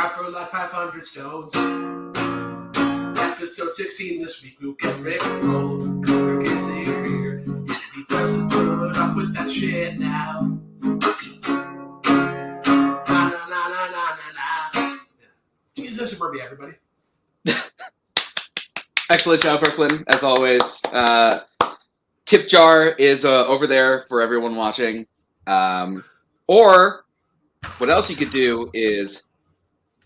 time for like 500 stones. Episode 16 this week. We'll get ready to roll. Kirk is here. He doesn't put up with that shit now. Na na na na na na. Jesus, suburbia, everybody. Excellent job, Brooklyn, as always. Tip jar is over there for everyone watching. Or what else you could do is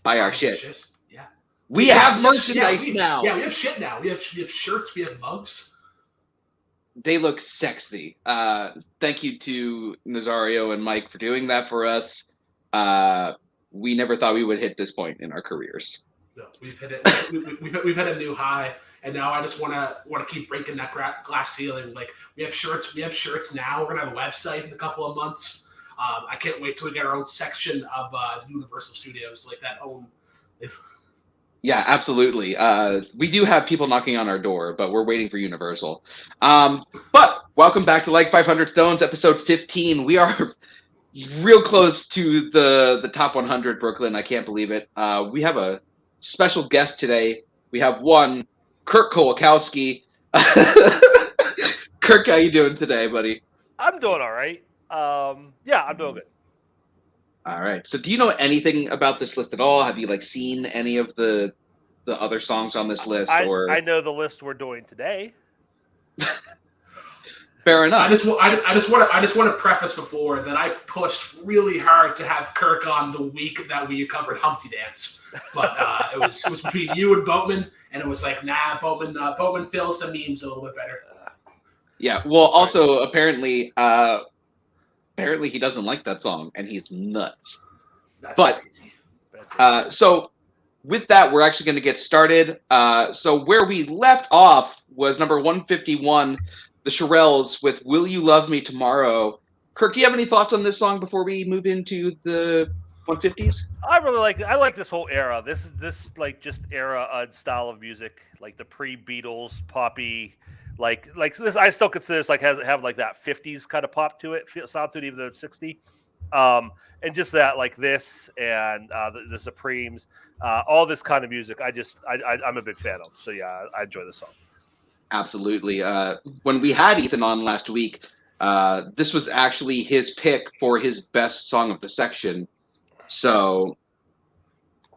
buy our shit. Yeah. We have merchandise now. Yeah, we have shit now. We have shirts, we have mugs. They look sexy. Thank you to Nazario and Mike for doing that for us. We never thought we would hit this point in our careers. No, we've hit it. We've hit a new high, and now I just want to keep breaking that glass ceiling. Like we have shirts now. We're gonna have a website in a couple of months. I can't wait till we get our own section of Universal Studios, like that own. Yeah, absolutely. We do have people knocking on our door, but we're waiting for Universal. But welcome back to Like 500 Stones, episode 15. We are real close to the top 100, Brooklyn. I can't believe it. We have a special guest today. We have one, Kirk Kowalkowski. Kirk, how you doing today, buddy? I'm doing all right. Yeah, I'm doing good. All right. So do you know anything about this list at all? Have you seen any of the other songs on this list? I know the list we're doing today. Fair enough. I just want to preface before that I pushed really hard to have Kirk on the week that we covered Humpty Dance, but it was between you and Boatman, and it was like, nah, Boatman fills the memes a little bit better. Yeah. Well, also apparently he doesn't like that song, and he's nuts. That's crazy. So with that, we're actually going to get started. So where we left off was number 151. The Shirelles with "Will You Love Me Tomorrow." Kirk, do you have any thoughts on this song before we move into the 150s? I like this whole era. This just era style of music, like the pre-Beatles poppy, like this. I still consider this have that 50s kind of pop to it, sound to it, even though it's 60. And just that this and the Supremes, all this kind of music. I'm a big fan of. So yeah, I enjoy this song. Absolutely. When we had Ethan on last week, this was actually his pick for his best song of the section. So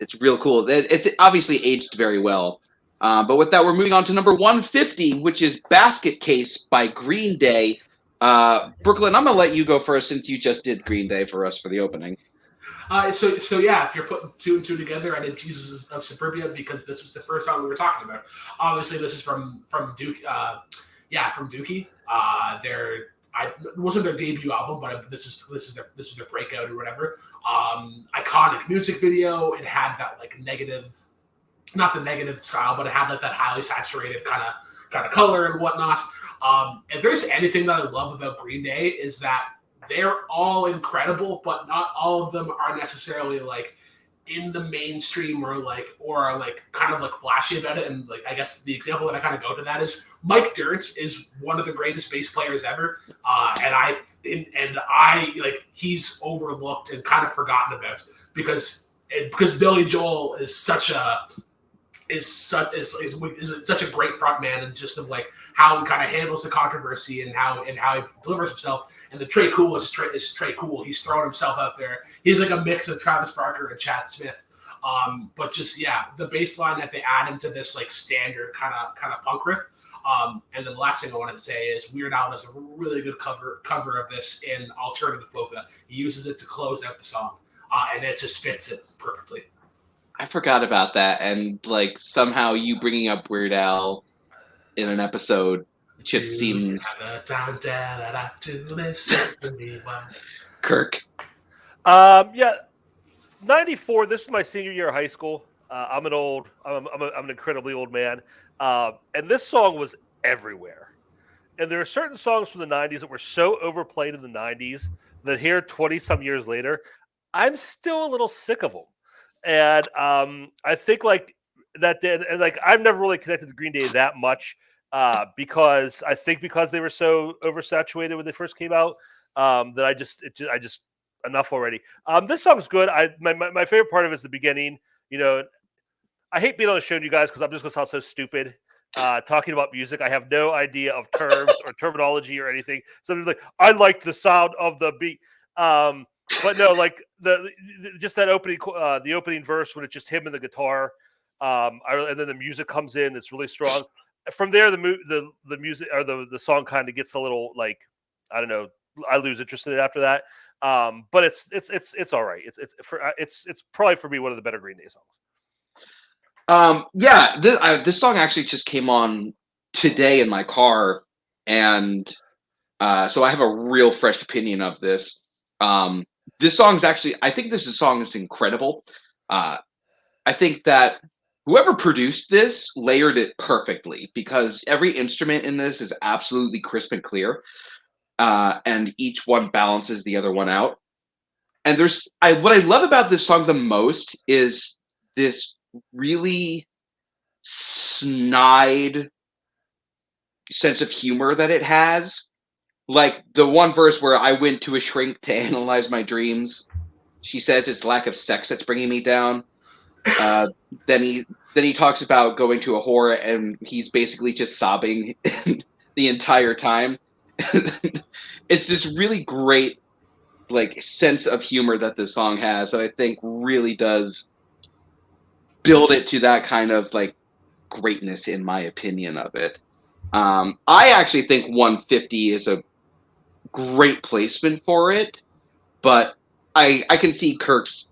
it's real cool. It's obviously aged very well. But with that, we're moving on to number 150, which is Basket Case by Green Day. Brooklyn, I'm going to let you go first since you just did Green Day for us for the opening. So yeah, if you're putting two and two together, I did Pieces of Suburbia because this was the first song we were talking about. Obviously, this is from Duke. From Dookie. It wasn't their debut album, but this was their breakout or whatever. Iconic music video. It had that negative, not the negative style, but it had that highly saturated kind of color and whatnot. If there's anything that I love about Green Day is that they're all incredible, but not all of them are necessarily in the mainstream or kind of flashy about it. And I guess the example that I kind of go to that is Mike Dirnt is one of the greatest bass players ever. And he's overlooked and kind of forgotten about because Billy Joel is such a great front man, and just how he kind of handles the controversy and how he delivers himself. And the Trey Cool is Trey Cool. He's throwing himself out there. He's a mix of Travis Barker and Chad Smith. But just the bass line that they add into this standard kind of punk riff. And then the last thing I wanted to say is Weird Al does a really good cover of this in Alternative Polka. He uses it to close out the song, and it just fits it perfectly. I forgot about that, and somehow you bringing up Weird Al in an episode just seems. Kirk. 94. This is my senior year of high school. I'm an incredibly old man, and this song was everywhere. And there are certain songs from the 90s that were so overplayed in the 90s that here, 20 some years later, I'm still a little sick of them. And I think that did, and I've never really connected to Green Day that much because they were so oversaturated when they first came out that I just enough already. This song's good. My favorite part of it is the beginning. You know, I hate being on the show, you guys, because I'm just going to sound so stupid talking about music. I have no idea of terms or terminology or anything. Somebody's like, I like the sound of the beat. But no, like just that opening, the opening verse when it's just him and the guitar, and then the music comes in. It's really strong. From there, the music or the song kind of gets a little like, I don't know. I lose interest in it after that. But it's all right. It's probably for me one of the better Green Day songs. This song actually just came on today in my car, and so I have a real fresh opinion of this. This song's actually, I think this song is incredible. I think that whoever produced this layered it perfectly because every instrument in this is absolutely crisp and clear, and each one balances the other one out. And what I love about this song the most is this really snide sense of humor that it has. Like the one verse where I went to a shrink to analyze my dreams. She says it's lack of sex that's bringing me down. Then he talks about going to a whore and he's basically just sobbing the entire time. It's this really great like sense of humor that this song has that I think really does build it to that kind of like greatness in my opinion of it. I actually think 150 is a great placement for it, but I can see Kirk's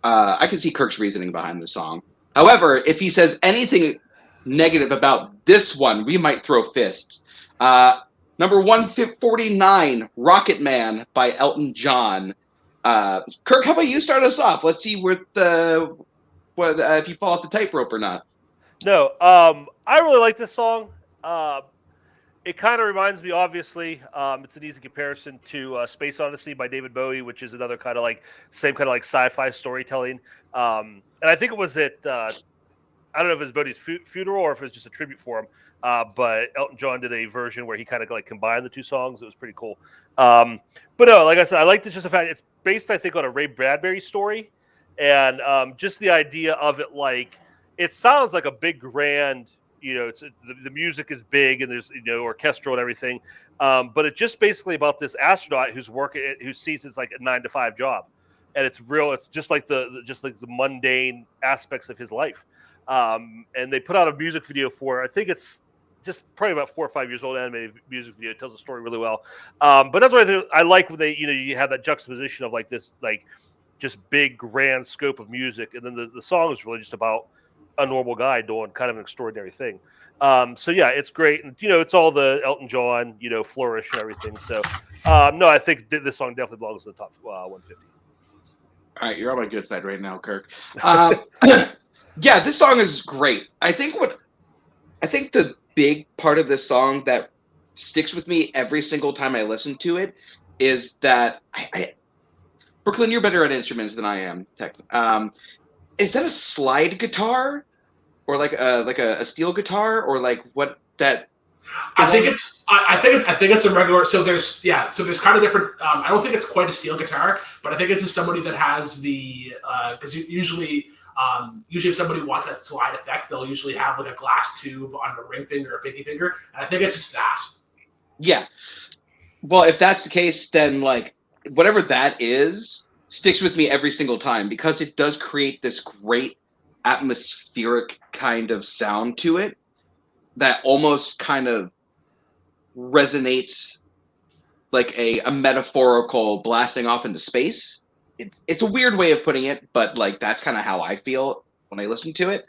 reasoning behind the song. However, if he says anything negative about this one, we might throw fists. Number 149, Rocket Man by Elton John. Kirk, how about you start us off? Let's see if you fall off the tightrope or not. No, I really like this song. It kind of reminds me, obviously, it's an easy comparison to Space Odyssey by David Bowie, which is another kind of like same kind of like sci-fi storytelling. And I think it was at I don't know if it was Bowie's funeral or if it was just a tribute for him. But Elton John did a version where he kind of like combined the two songs. It was pretty cool. But no, like I said, I liked it just the fact it's based, I think, on a Ray Bradbury story, and just the idea of it, like it sounds like a big grand. You know, the music is big and there's orchestral and everything, but it's just basically about this astronaut who sees it's like a 9-to-5 job, and it's real. It's just like the mundane aspects of his life. And they put out a music video for, I think it's just probably about 4 or 5 years old animated music video. It tells the story really well. But that's what I like when they you have that juxtaposition of like this like just big grand scope of music, and then the song is really just about a normal guy doing kind of an extraordinary thing. So yeah, it's great. And, it's all the Elton John, flourish and everything. So no, I think this song definitely belongs to the top 150. All right. You're on my good side right now, Kirk. Yeah, this song is great. I think the big part of this song that sticks with me every single time I listen to it is that Brooklyn, you're better at instruments than I am. Is that a slide guitar, or like a steel guitar, or like what that? I think it's a regular. So there's kind of different. I don't think it's quite a steel guitar, but I think it's just somebody that has the because usually if somebody wants that slide effect, they'll usually have like a glass tube on a ring finger or a pinky finger, and I think it's just that. Yeah. Well, if that's the case, then like whatever that is sticks with me every single time because it does create this great atmospheric kind of sound to it that almost kind of resonates like a metaphorical blasting off into space. It's a weird way of putting it, but like that's kind of how I feel when I listen to it.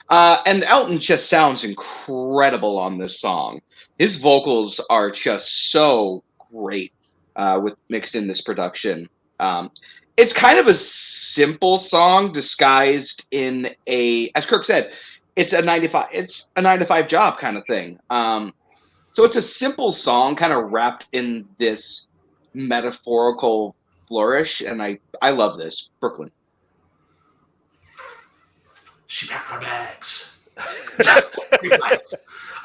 And Elton just sounds incredible on this song. His vocals are just so great with mixed in this production. It's kind of a simple song disguised in as Kirk said, it's a 9-to-5 job kind of thing. So it's a simple song kind of wrapped in this metaphorical flourish, and I love this. Brooklyn. She packed my bags. Yes, nice.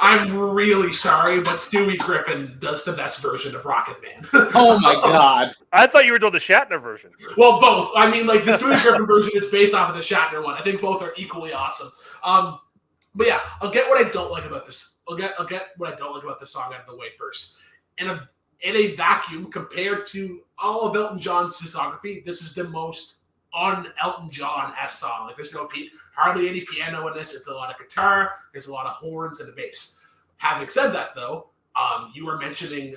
I'm really sorry, but Stewie Griffin does the best version of Rocket Man. Oh my god! I thought you were doing the Shatner version. Well, both. I mean, like the Stewie Griffin version is based off of the Shatner one. I think both are equally awesome. But yeah, I'll get what I don't like about this. I'll get what I don't like about this song out of the way first. In a vacuum, compared to all of Elton John's discography, this is the most un-Elton John-esque song. Like, there's hardly any piano in this. It's a lot of guitar. There's a lot of horns and a bass. Having said that, though, you were mentioning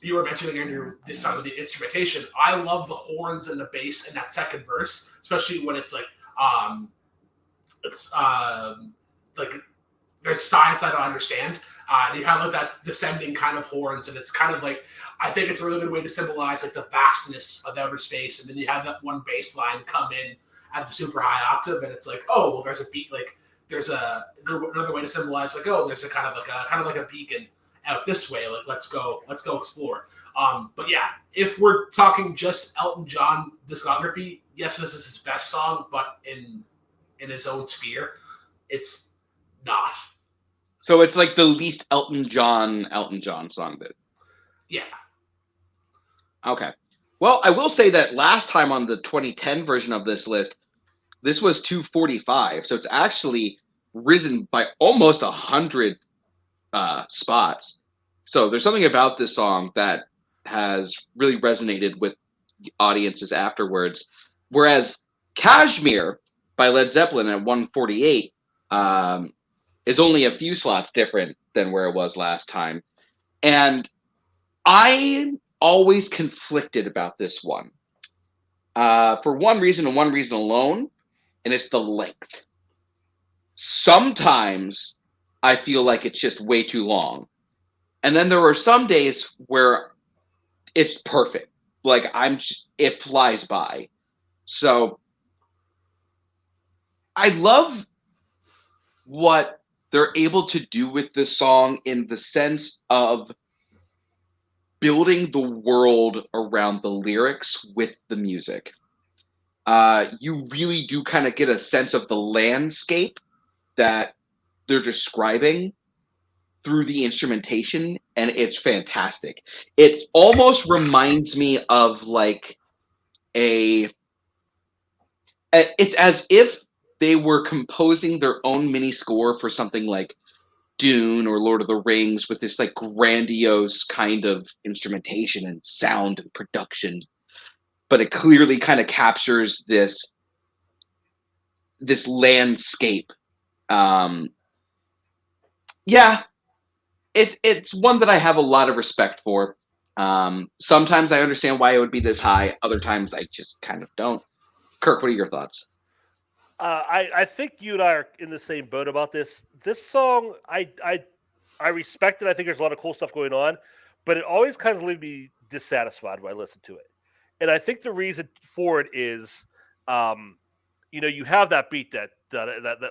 Andrew some of the instrumentation. I love the horns and the bass in that second verse, especially when it's like there's science I don't understand. And you have like that descending kind of horns, and it's kind of like, I think it's a really good way to symbolize like the vastness of outer space. And then you have that one bass line come in at the super high octave, and it's like, oh, well, there's a beat. Like there's another way to symbolize like, oh, there's a kind of like a beacon out this way. Like let's go explore. But yeah, if we're talking just Elton John discography, yes, this is his best song, but in his own sphere, it's not. So it's like the least Elton John song that. Yeah. Okay. Well, I will say that last time on the 2010 version of this list, this was 245. So it's actually risen by almost 100 spots. So there's something about this song that has really resonated with audiences afterwards. Whereas Cashmere by Led Zeppelin at 148 is only a few slots different than where it was last time. And I'm always conflicted about this one for one reason and one reason alone, and it's the length. Sometimes I feel like it's just way too long. And then there are some days where it's perfect. Like it flies by. So I love what they're able to do with this song in the sense of building the world around the lyrics with the music. You really do kind of get a sense of the landscape that they're describing through the instrumentation, and it's fantastic. It almost reminds me of like it's as if they were composing their own mini score for something like Dune or Lord of the Rings, with this like grandiose kind of instrumentation and sound and production, but it clearly kind of captures this landscape. It's one that I have a lot of respect for. Sometimes I understand why it would be this high. Other times I just kind of don't. Kirk, what are your thoughts? I think you and I are in the same boat about this. This song, I respect it. I think there's a lot of cool stuff going on, but it always kind of leaves me dissatisfied when I listen to it. And I think the reason for it is, you have that beat, that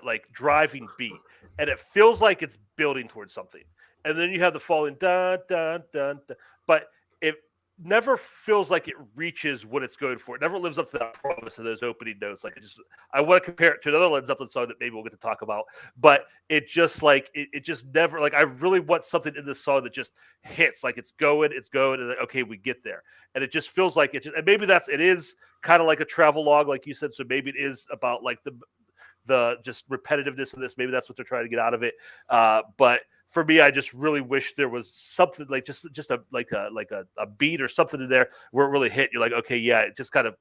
like driving beat, and it feels like it's building towards something. And then you have the falling dun dun dun, dun, but it never feels like it reaches what it's going for. It never lives up to that promise of those opening notes. Like I want to compare it to another Led Zeppelin song that maybe we'll get to talk about, but it just like it just never, like I really want something in this song that just hits, like it's going, and like, okay, we get there, and it just feels like it. And maybe it is kind of like a travel log, like you said. So maybe it is about like the just repetitiveness of this. Maybe that's what they're trying to get out of it. But for me, I just really wish there was something like just a beat or something in there where it really hit. You're like, okay, yeah, it just kind of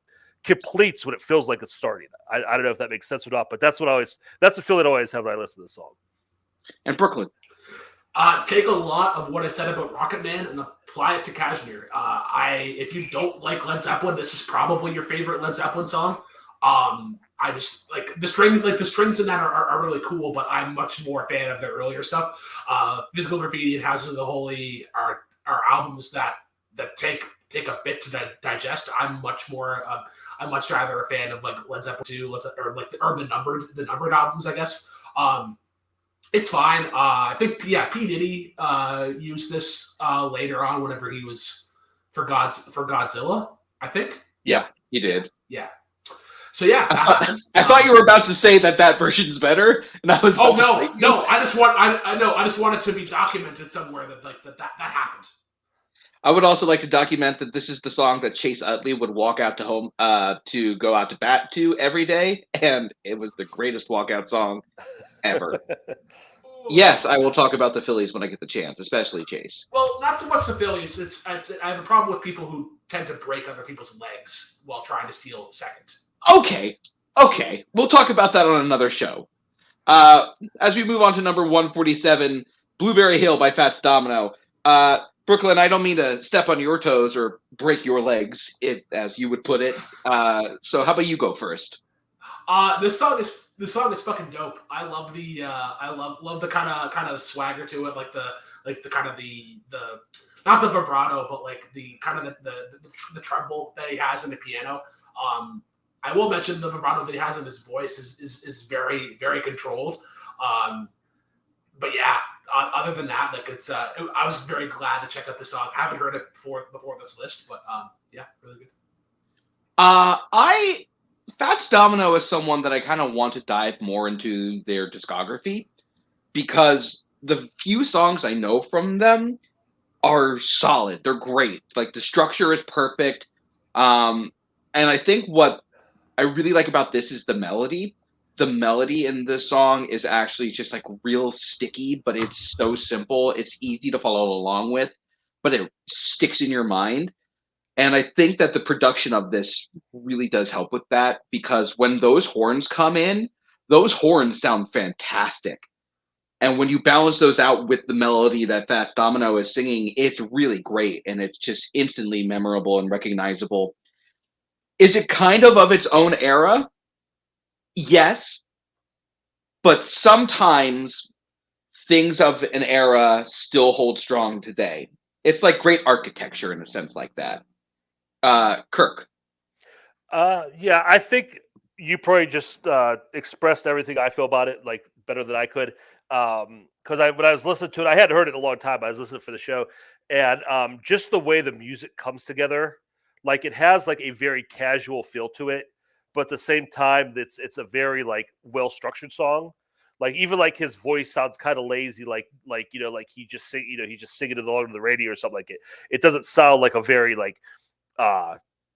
completes when it feels like it's starting. I don't know if that makes sense or not, but that's the feeling I always have when I listen to this song. And Brooklyn. Take a lot of what I said about Rocket Man and apply it to Cashmere. If you don't like Led Zeppelin, this is probably your favorite Led Zeppelin song. I just like the strings in that are really cool, but I'm much more a fan of their earlier stuff. Physical Graffiti and Houses of the Holy are albums that take a bit to digest. I'm much rather a fan of like Led Zeppelin 2, or the numbered albums, I guess. It's fine. I think P. Diddy used this later on whenever he was for Godzilla, I think. Yeah, he did. Yeah. So yeah, that happened. I thought you were about to say that version's better, and I was. Oh no! I just want it to be documented somewhere that that happened. I would also like to document that this is the song that Chase Utley would walk out to home to go out to bat to every day, and it was the greatest walkout song ever. Yes, I will talk about the Phillies when I get the chance, especially Chase. Well, not so much the Phillies. I have a problem with people who tend to break other people's legs while trying to steal second. Okay. We'll talk about that on another show. As we move on to number 147, Blueberry Hill by Fats Domino. Brooklyn, I don't mean to step on your toes or break your legs, as you would put it. So how about you go first? This song is fucking dope. I love the love the kind of swagger to it, like the kind of the not the vibrato, but like the kind of the treble that he has in the piano. I will mention the vibrato that he has in his voice is very, very controlled. But yeah, other than that, like I was very glad to check out this song. I haven't heard it before this list, but yeah, really good. Fats Domino is someone that I kind of want to dive more into their discography because the few songs I know from them are solid. They're great. Like the structure is perfect. And I think what I really like about this is the melody. The melody in this song is actually just like real sticky, but it's so simple. It's easy to follow along with, but it sticks in your mind. And I think that the production of this really does help with that because when those horns come in, those horns sound fantastic. And when you balance those out with the melody that Fats Domino is singing, it's really great. And it's just instantly memorable and recognizable. Is it kind of its own era? Yes. But sometimes things of an era still hold strong today. It's like great architecture in a sense like that. Kirk. Yeah, I think you probably just expressed everything I feel about it like better than I could. Because when I was listening to it, I hadn't heard it in a long time. I was listening for the show, and just the way the music comes together, like it has like a very casual feel to it, but at the same time, it's a very like well structured song. Like even like his voice sounds kind of lazy, like like he just he's just singing it along to the radio or something like it. It doesn't sound like a very like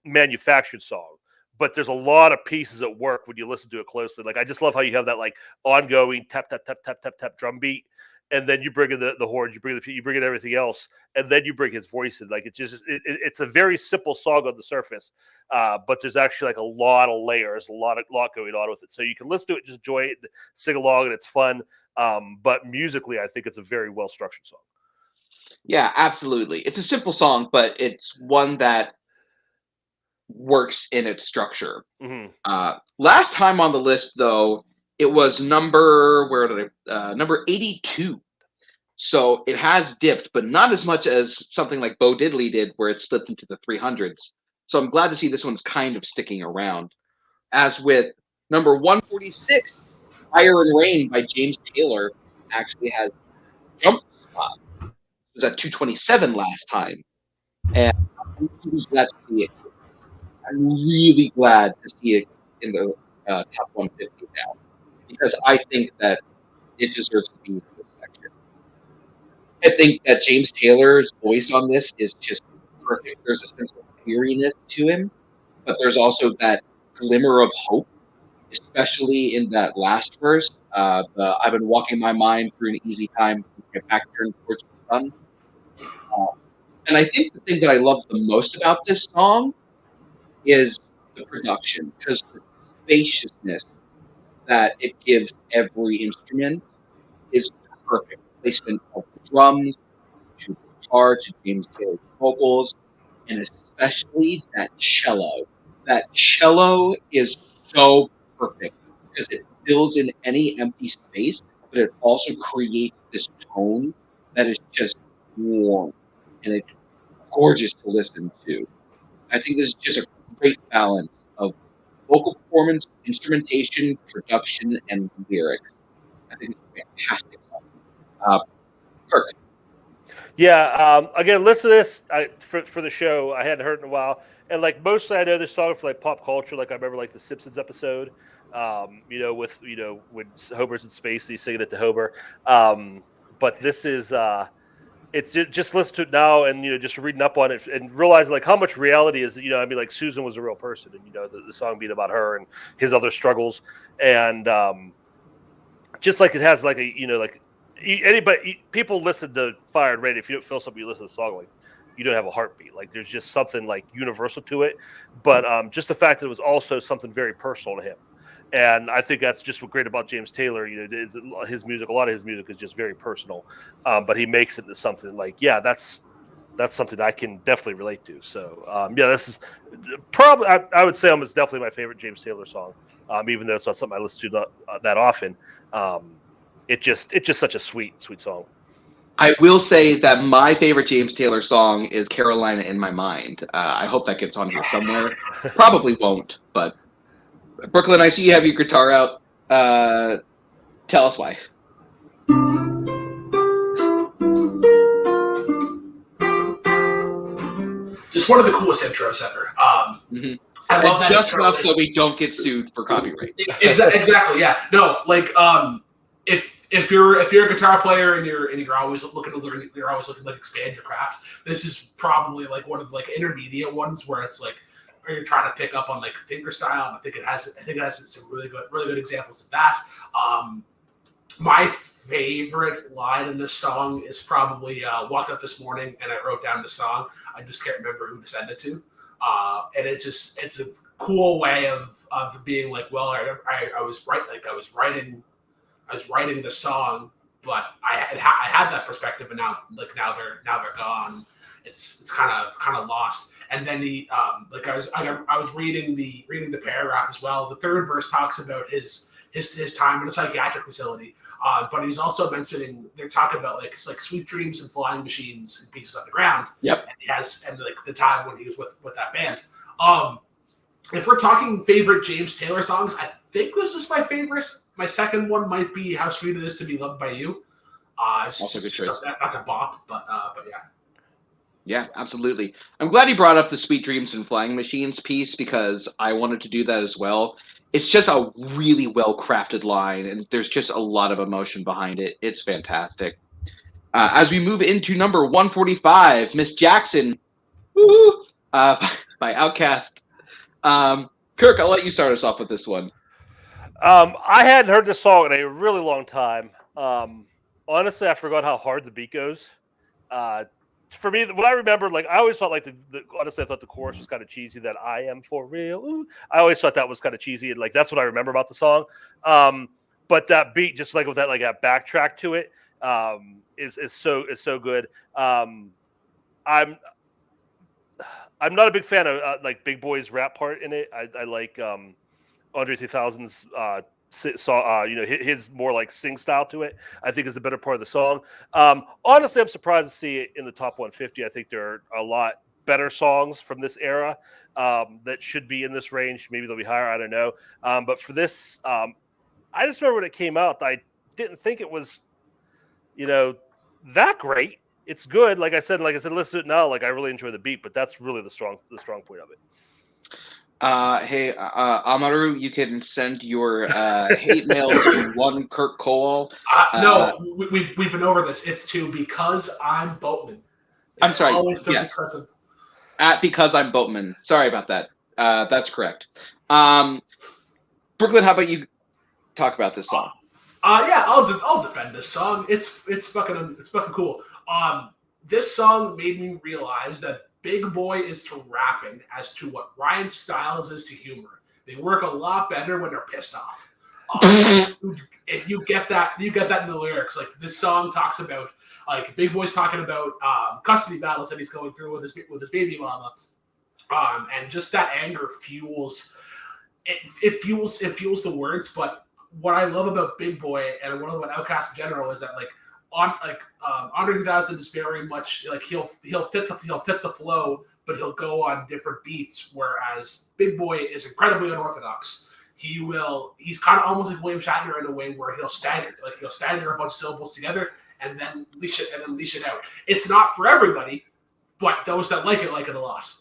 manufactured song, but there's a lot of pieces at work when you listen to it closely. Like I just love how you have that like ongoing tap tap tap tap tap tap drum beat, and then you bring in the horns, you bring in everything else, and then you bring his voice in. Like it's a very simple song on the surface, but there's actually like a lot of layers, a lot going on with it. So you can listen to it, just enjoy it, sing along, and it's fun. But musically, I think it's a very well structured song. Yeah, absolutely. It's a simple song, but it's one that works in its structure. Mm-hmm. Last time on the list, though, it was number 82. So it has dipped, but not as much as something like Bo Diddley did, where it slipped into the 300s. So I'm glad to see this one's kind of sticking around. As with number 146, Fire and Rain by James Taylor actually has jumped spot. It was at 227 last time. And I'm really glad to see it. I'm really glad to see it in the top 150 now because I think that it deserves to be in this section. I think that James Taylor's voice on this is just perfect. There's a sense of weariness to him, but there's also that glimmer of hope, especially in that last verse. I've been walking my mind through an easy time with my back turned towards the sun. And I think the thing that I love the most about this song is the production, because the spaciousness that it gives every instrument is perfect. Placement of the drums, to the guitar, to James Taylor's vocals, and especially that cello. That cello is so perfect because it fills in any empty space, but it also creates this tone that is just warm and it's gorgeous to listen to. I think this is just a great balance of vocal performance, instrumentation, production, and lyrics. I think it's a fantastic song. Perfect. Yeah. Again, listen to this for the show. I hadn't heard it in a while, and like mostly I know this song for like pop culture. Like I remember like the Simpsons episode, with when Homer's in space, he's singing it to Homer. But this is it's just listen to it now and just reading up on it and realizing like how much reality is. I mean, like Susan was a real person, and the song being about her and his other struggles, and just like it has like people listen to Fire and Rain. If you don't feel something, you listen to the song, like you don't have a heartbeat. Like there's just something like universal to it. But just the fact that it was also something very personal to him. And I think that's just what's great about James Taylor. His music, a lot of his music is just very personal, but he makes it into something like, yeah, that's something I can definitely relate to. So, this is probably, I would say almost definitely my favorite James Taylor song, even though it's not something I listen to that often. It's just such a sweet song. I will say that my favorite James Taylor song is Carolina in My Mind. I hope that gets on here somewhere. Probably won't, but Brooklyn, I see you have your guitar out. Tell us why. Just one of the coolest intros ever. I love that just intro. enough so we don't get sued for copyright. Exactly. Yeah. No. Like, if you're a guitar player and you're always looking to learn, you're always looking to like expand your craft. This is probably like one of like intermediate ones where it's like, or you're trying to pick up on like finger style. And I think it has some really good examples of that. My favorite line in this song is probably "Woke Up This Morning and I Wrote Down the Song." I just can't remember who to send it to, and it's a cool way of being like, well, I was writing the song, but I had that perspective, and now they're gone. It's kind of lost. And then I was reading the paragraph as well. The third verse talks about his time in a psychiatric facility, but he's also mentioning they're talking about like sweet dreams and flying machines and pieces on the ground. Yep. And like the time when he was with that band. If we're talking favorite James Taylor songs, I think this is my favorite. My second one might be "How Sweet It Is to Be Loved by You." Also good choice. That's a bop, but yeah. Yeah, absolutely. I'm glad you brought up the Sweet Dreams and Flying Machines piece because I wanted to do that as well. It's just a really well-crafted line, and there's just a lot of emotion behind it. It's fantastic. As we move into number 145, Miss Jackson, by Outkast. Kirk, I'll let you start us off with this one. I hadn't heard this song in a really long time. Honestly, I forgot how hard the beat goes. For me, what I remember, like I always thought, like honestly, I thought the chorus was kind of cheesy. That "I am for real." Ooh. I always thought that was kind of cheesy, and like that's what I remember about the song. But that beat, just like with that, like that backtrack to it, is so good. I'm not a big fan of like Big Boy's rap part in it. I like Andre 3000's his more like sing style to it, I think is the better part of the song. Honestly, I'm surprised to see it in the top 150. I think there are a lot better songs from this era that should be in this range. Maybe they'll be higher. I don't know. But for this, I just remember when it came out, I didn't think it was, that great. It's good. Like I said, listen to it now. Like I really enjoy the beat, but that's really the strong point of it. Hey, Amaru, you can send your hate mail to one Kirk Cole. No, we've been over this. It's to Because I'm Boatman. I'm sorry. Yes. Because I'm Boatman. Sorry about that. That's correct. Brooklyn, how about you talk about this song? Yeah, I'll defend this song. It's fucking cool. This song made me realize that Big Boy is to rapping as to what Ryan Stiles is to humor. They work a lot better when they're pissed off. If you get that in the lyrics. Like this song talks about like Big Boy's talking about custody battles that he's going through with his baby mama, and just that anger fuels the words. But what I love about Big Boy and what I love about Outkast in general is that Andre 3000 is very much like he'll fit the flow, but he'll go on different beats. Whereas Big Boy is incredibly unorthodox. he's kind of almost like William Shatner in a way where he'll stagger a bunch of syllables together and then leash it out. It's not for everybody, but those that like it a lot.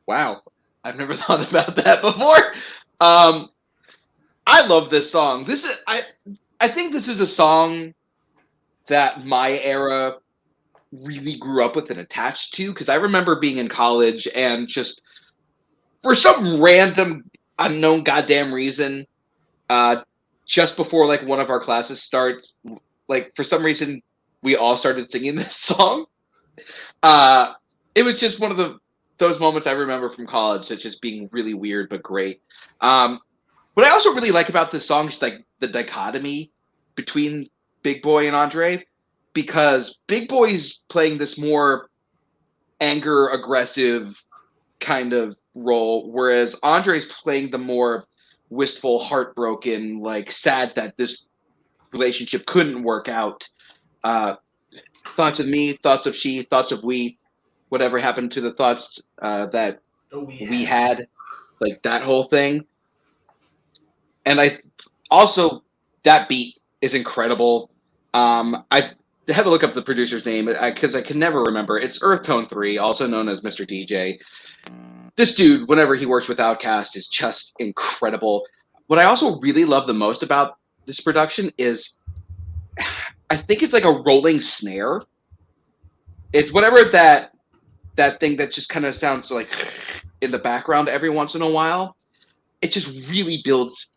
Wow, I've never thought about that before. I love this song. I think this is a song that my era really grew up with and attached to, because I remember being in college and just for some random unknown goddamn reason, just before like one of our classes starts, like for some reason we all started singing this song. It was just one of those moments I remember from college that's just being really weird but great. What I also really like about this song is like the dichotomy between Big Boy and Andre, because Big Boy's playing this more anger, aggressive kind of role, whereas Andre's playing the more wistful, heartbroken, like sad that this relationship couldn't work out. Thoughts of me, thoughts of she, thoughts of we, whatever happened to the thoughts that we had, like that whole thing. And I also, that beat is incredible. I had to look up the producer's name because I can never remember. It's Earth Tone 3, also known as Mr. DJ. This dude, whenever he works with Outkast, is just incredible. What I also really love the most about this production is I think it's like a rolling snare. It's whatever that thing that just kind of sounds like in the background every once in a while. It just really builds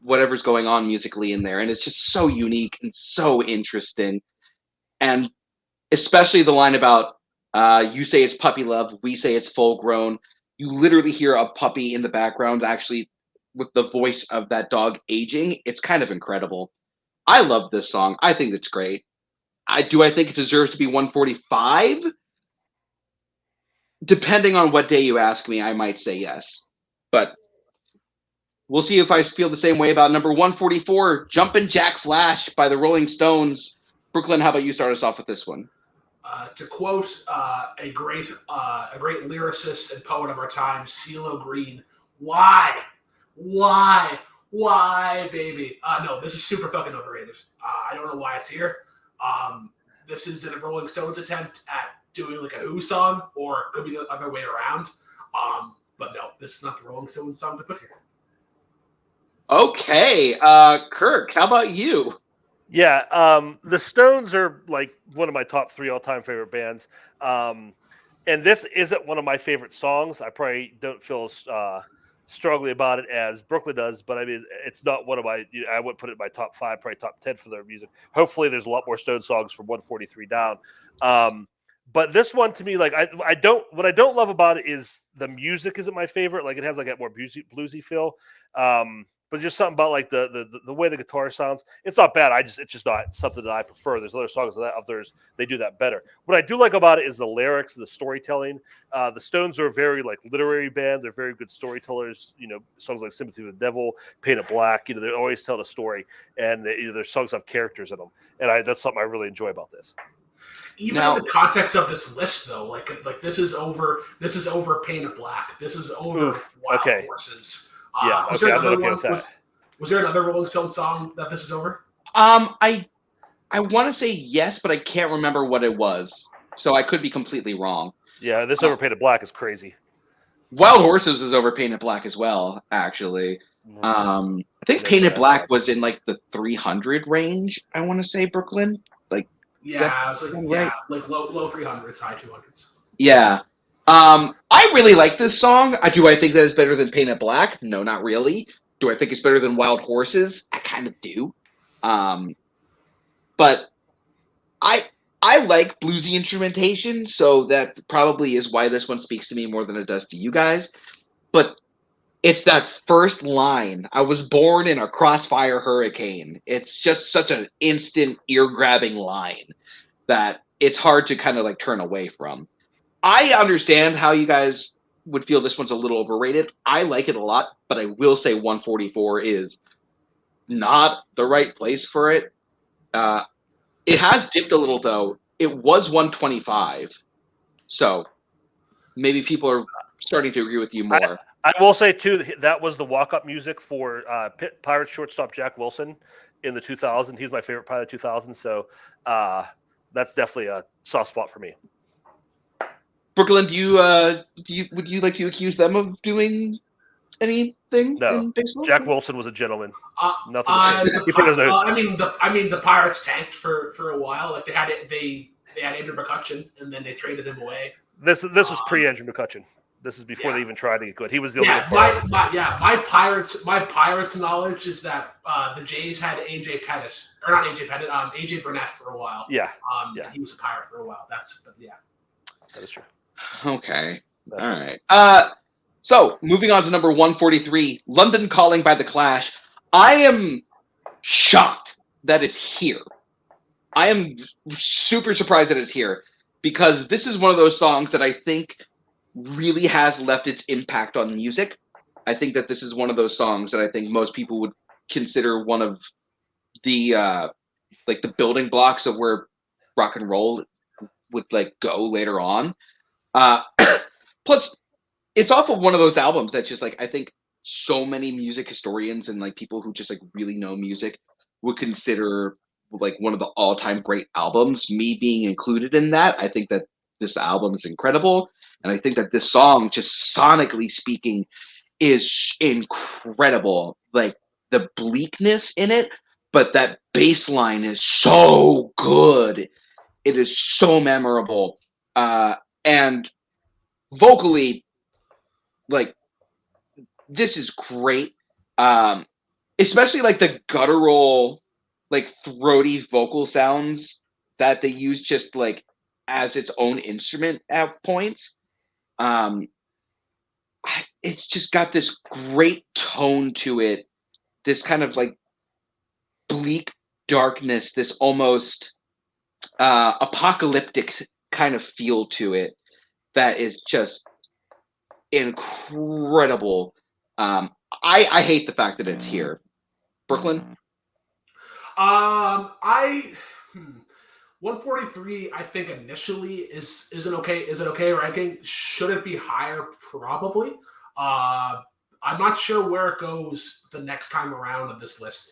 whatever's going on musically in there, and it's just so unique and so interesting. And especially the line about you say it's puppy love, we say it's full grown. You literally hear a puppy in the background actually with the voice of that dog aging. It's kind of incredible. I love this song. I think it's great. I think it deserves to be 145. Depending on what day you ask me, I might say yes. But we'll see if I feel the same way about number 144, Jumpin' Jack Flash by the Rolling Stones. Brooklyn, how about you start us off with this one? To quote a great lyricist and poet of our time, CeeLo Green, why, baby? No, this is super fucking overrated. I don't know why it's here. This is the Rolling Stones attempt at doing like a Who song, or it could be the other way around. But no, this is not the Rolling Stones song to put here. Okay, Kirk, how about you? Yeah, the Stones are like one of my top 3 all-time favorite bands. And this isn't one of my favorite songs. I probably don't feel as strongly about it as Brooklyn does, but I mean, it's not one of my, I wouldn't put it in my top 5, probably top 10 for their music. Hopefully there's a lot more Stone songs from 143 down. But this one to me, like what I don't love about it is the music isn't my favorite. Like it has like that more bluesy feel. But just something about like the way the guitar sounds, it's not bad. It's just not something that I prefer. There's other songs of theirs, they do that better. What I do like about it is the lyrics and the storytelling. The Stones are a very like literary band. They're very good storytellers. You know, songs like "Sympathy for the Devil," "Paint It Black." You know, they always tell a story, and their songs have characters in them. And that's something I really enjoy about this. Even in the context of this list, though, like this is over Paint It Black. This is over Wild Horses. Yeah, was there another Rolling Stones song that this is over? I want to say yes, but I can't remember what it was, so I could be completely wrong. Yeah, this over Paint It Black is crazy. Wild Horses is over Paint It Black as well, actually. I think Paint It Black was in like the 300 range. I want to say Brooklyn, like I was like like low 300s, high 200s. Yeah. I really like this song. Do I think that it's better than Paint It Black? No, not really. Do I think it's better than Wild Horses? I kind of do. But I like bluesy instrumentation, so that probably is why this one speaks to me more than it does to you guys. But it's that first line, I was born in a crossfire hurricane. It's just such an instant ear-grabbing line that it's hard to kind of like turn away from. I understand how you guys would feel this one's a little overrated. I like it a lot, but I will say 144 is not the right place for it. It has dipped a little, though. It was 125. So maybe people are starting to agree with you more. I will say too that was the walk-up music for Pirates shortstop Jack Wilson in the 2000s. He's my favorite Pirate 2000. So that's definitely a soft spot for me. Brooklyn, would you like to accuse them of doing anything in baseball? Jack Wilson was a gentleman. Nothing to say. I mean, the Pirates tanked for a while. Like they had Andrew McCutcheon, and then they traded him away. This was pre-Andrew McCutcheon. This is before they even tried to get good. He was the only good player. My Pirates knowledge is that the Jays had AJ Burnett for a while. Yeah. He was a Pirate for a while. That is true. Okay. All right. So moving on to number 143, London Calling by The Clash. I am shocked that it's here. I am super surprised that it's here because this is one of those songs that I think really has left its impact on music. I think that this is one of those songs that I think most people would consider one of the the building blocks of where rock and roll would go later on. Plus, it's off of one of those albums that just I think so many music historians and people who just really know music would consider one of the all-time great albums. Me being included in that, I think that this album is incredible. And I think that this song, just sonically speaking, is incredible. The bleakness in it, but that bass line is so good. It is so memorable. And vocally, this is great. Especially the guttural, throaty vocal sounds that they use just as its own instrument at points. It's just got this great tone to it, this kind of bleak darkness, this almost apocalyptic kind of feel to it that is just incredible. I hate the fact that it's here. Brooklyn? 143, I think initially is an okay ranking. Should it be higher? Probably. I'm not sure where it goes the next time around on this list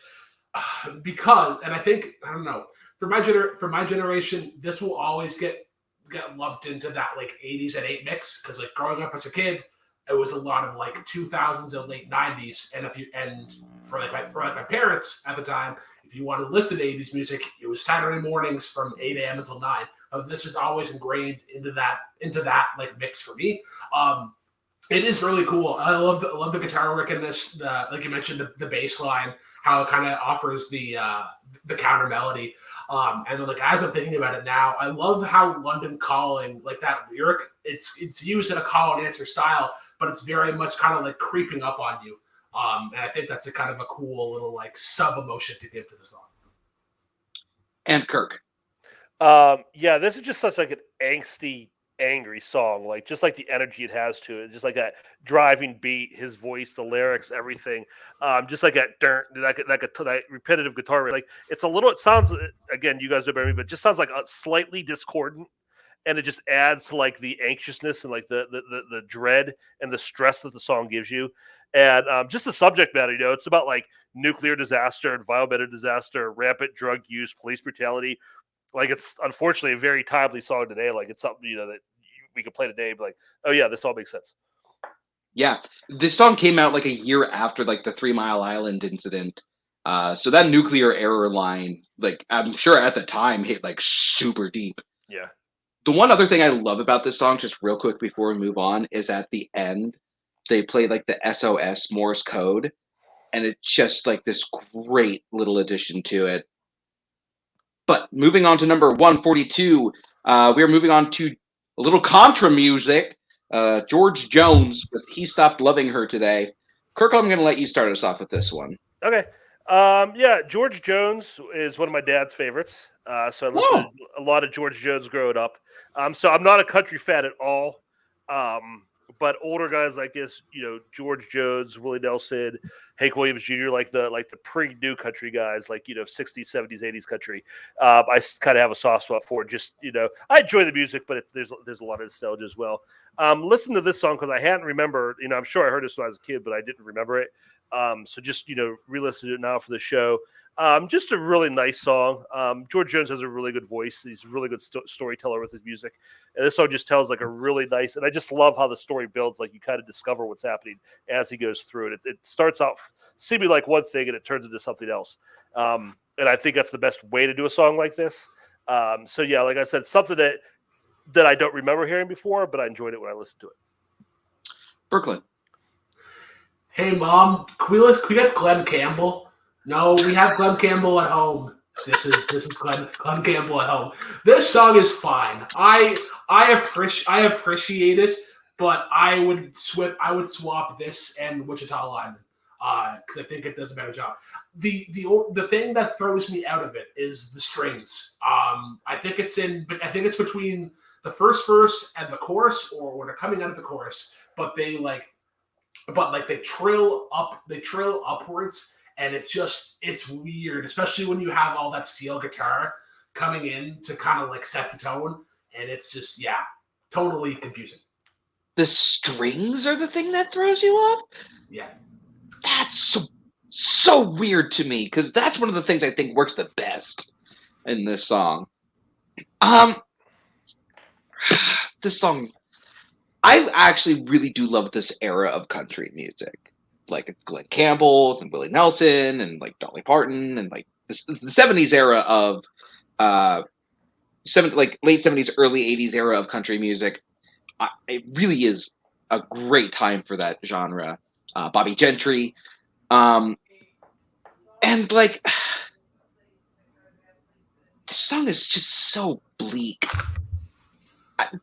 because, and I don't know, for my generation, this will always get lumped into that 80s and 8 mix because growing up as a kid, it was a lot of 2000s and late 90s, and for my parents at the time, if you wanted to listen to 80s music, it was Saturday mornings from 8 a.m. until 9. This is always ingrained into that mix for me. It is really cool. I love the guitar work in this. Like you mentioned, the bass line, how it kind of offers the counter melody. And then as I'm thinking about it now, I love how London Calling, that lyric, it's used in a call and answer style, but it's very much kind of creeping up on you. And I think that's a kind of a cool little sub emotion to give to the song. And Kirk. This is just such an angsty, angry song, just the energy it has to it, just that driving beat, his voice, the lyrics, everything, just that repetitive guitar, it's a little, it sounds, again, you guys know better than me, but it just sounds slightly discordant, and it just adds to the anxiousness and the dread and the stress that the song gives you. And just the subject matter, it's about nuclear disaster, environmental disaster, rampant drug use, police brutality. It's unfortunately a very timely song today. It's something, that we could play today, but oh yeah, this all makes sense. Yeah. This song came out a year after the 3 Mile Island incident. So that nuclear error line, I'm sure at the time hit super deep. Yeah. The one other thing I love about this song, just real quick before we move on, is at the end, they play the SOS Morse code. And it's just this great little addition to it. But moving on to number 142, we are moving on to a little contra music. George Jones with He Stopped Loving Her Today. Kirk, I'm going to let you start us off with this one. Okay. George Jones is one of my dad's favorites. So I listened to a lot of George Jones growing up. So I'm not a country fan at all. but older guys like this, George Jones, Willie Nelson, Hank Williams Jr., like the pre-new country guys, like 60s, 70s, 80s country. I kind of have a soft spot for it. Just I enjoy the music, but there's a lot of nostalgia as well. Listen to this song because I hadn't remembered. I'm sure I heard this when I was a kid, but I didn't remember it. So just re-listen to it now for the show. Just a really nice song. George Jones has a really good voice. He's a really good storyteller with his music. And this song just tells like a really nice, and I just love how the story builds. Like you kind of discover what's happening as he goes through it. It starts out seeming like one thing and it turns into something else. And I think that's the best way to do a song like this. So yeah, like I said, something that I don't remember hearing before, but I enjoyed it when I listened to it. Brooklyn. Hey mom, can we get Glenn Campbell? No, we have Glenn Campbell at home. This is Glenn Campbell at home. This song is fine. I appreciate it, but I would swap this and Wichita Lineman because I think it does a better job. The thing that throws me out of it is the strings. I think it's between the first verse and the chorus, or when they're coming out of the chorus, but they trill upwards. And it's weird, especially when you have all that steel guitar coming in to kind of like set the tone. And it's just, totally confusing. The strings are the thing that throws you off? Yeah. That's so weird to me, because that's one of the things I think works the best in this song. This song, I actually really do love this era of country music. Like Glenn Campbell and Willie Nelson and like Dolly Parton and like the 70s era of late 70s, early 80s era of country music. It really is a great time for that genre. Bobby Gentry. And like this song is just so bleak.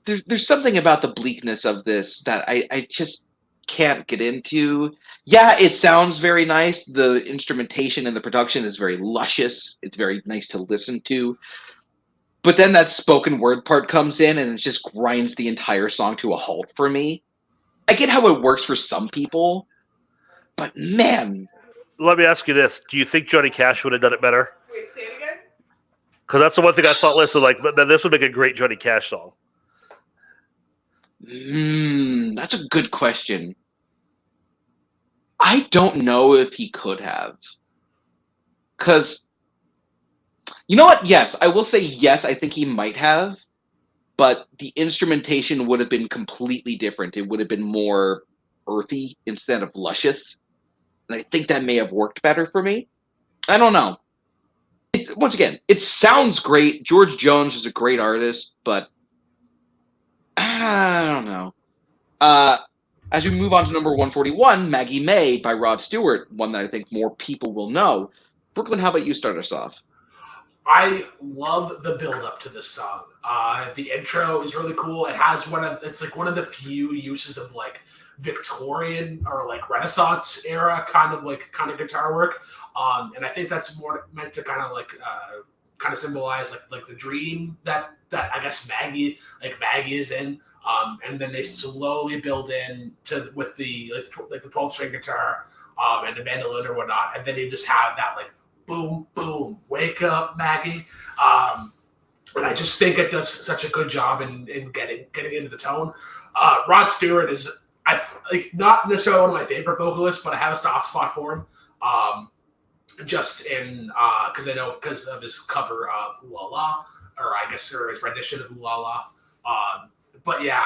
There's something about the bleakness of this that I just can't get into. Yeah, it sounds very nice. The instrumentation and the production is very luscious. It's very nice to listen to. But then that spoken word part comes in and it just grinds the entire song to a halt for me. I get how it works for some people, but man. Let me ask you this. Do you think Johnny Cash would have done it better? Wait, say it again? Because that's the one thing I thought, but this would make a great Johnny Cash song. That's a good question. I don't know if he could have. Because, you know what? Yes, I will say yes, I think he might have. But the instrumentation would have been completely different. It would have been more earthy instead of luscious. And I think that may have worked better for me. I don't know. Once again, it sounds great. George Jones is a great artist, but I don't know. As we move on to number 141, Maggie May by Rod Stewart, one that I think more people will know. Brooklyn, how about you start us off? I love the build-up to this song. The intro is really cool. It's like one of the few uses of like Victorian or like Renaissance era kind of guitar work. And I think that's more meant to kind of symbolize like the dream that I guess Maggie is in. And then they slowly build in with the 12-string guitar and the mandolin or whatnot, and then they just have that like boom boom, wake up Maggie. And I just think it does such a good job in getting into the tone. Rod Stewart is not necessarily one of my favorite vocalists, but I have a soft spot for him. Just in because of his cover of Ooh La La, or his rendition of Ooh La La. But yeah,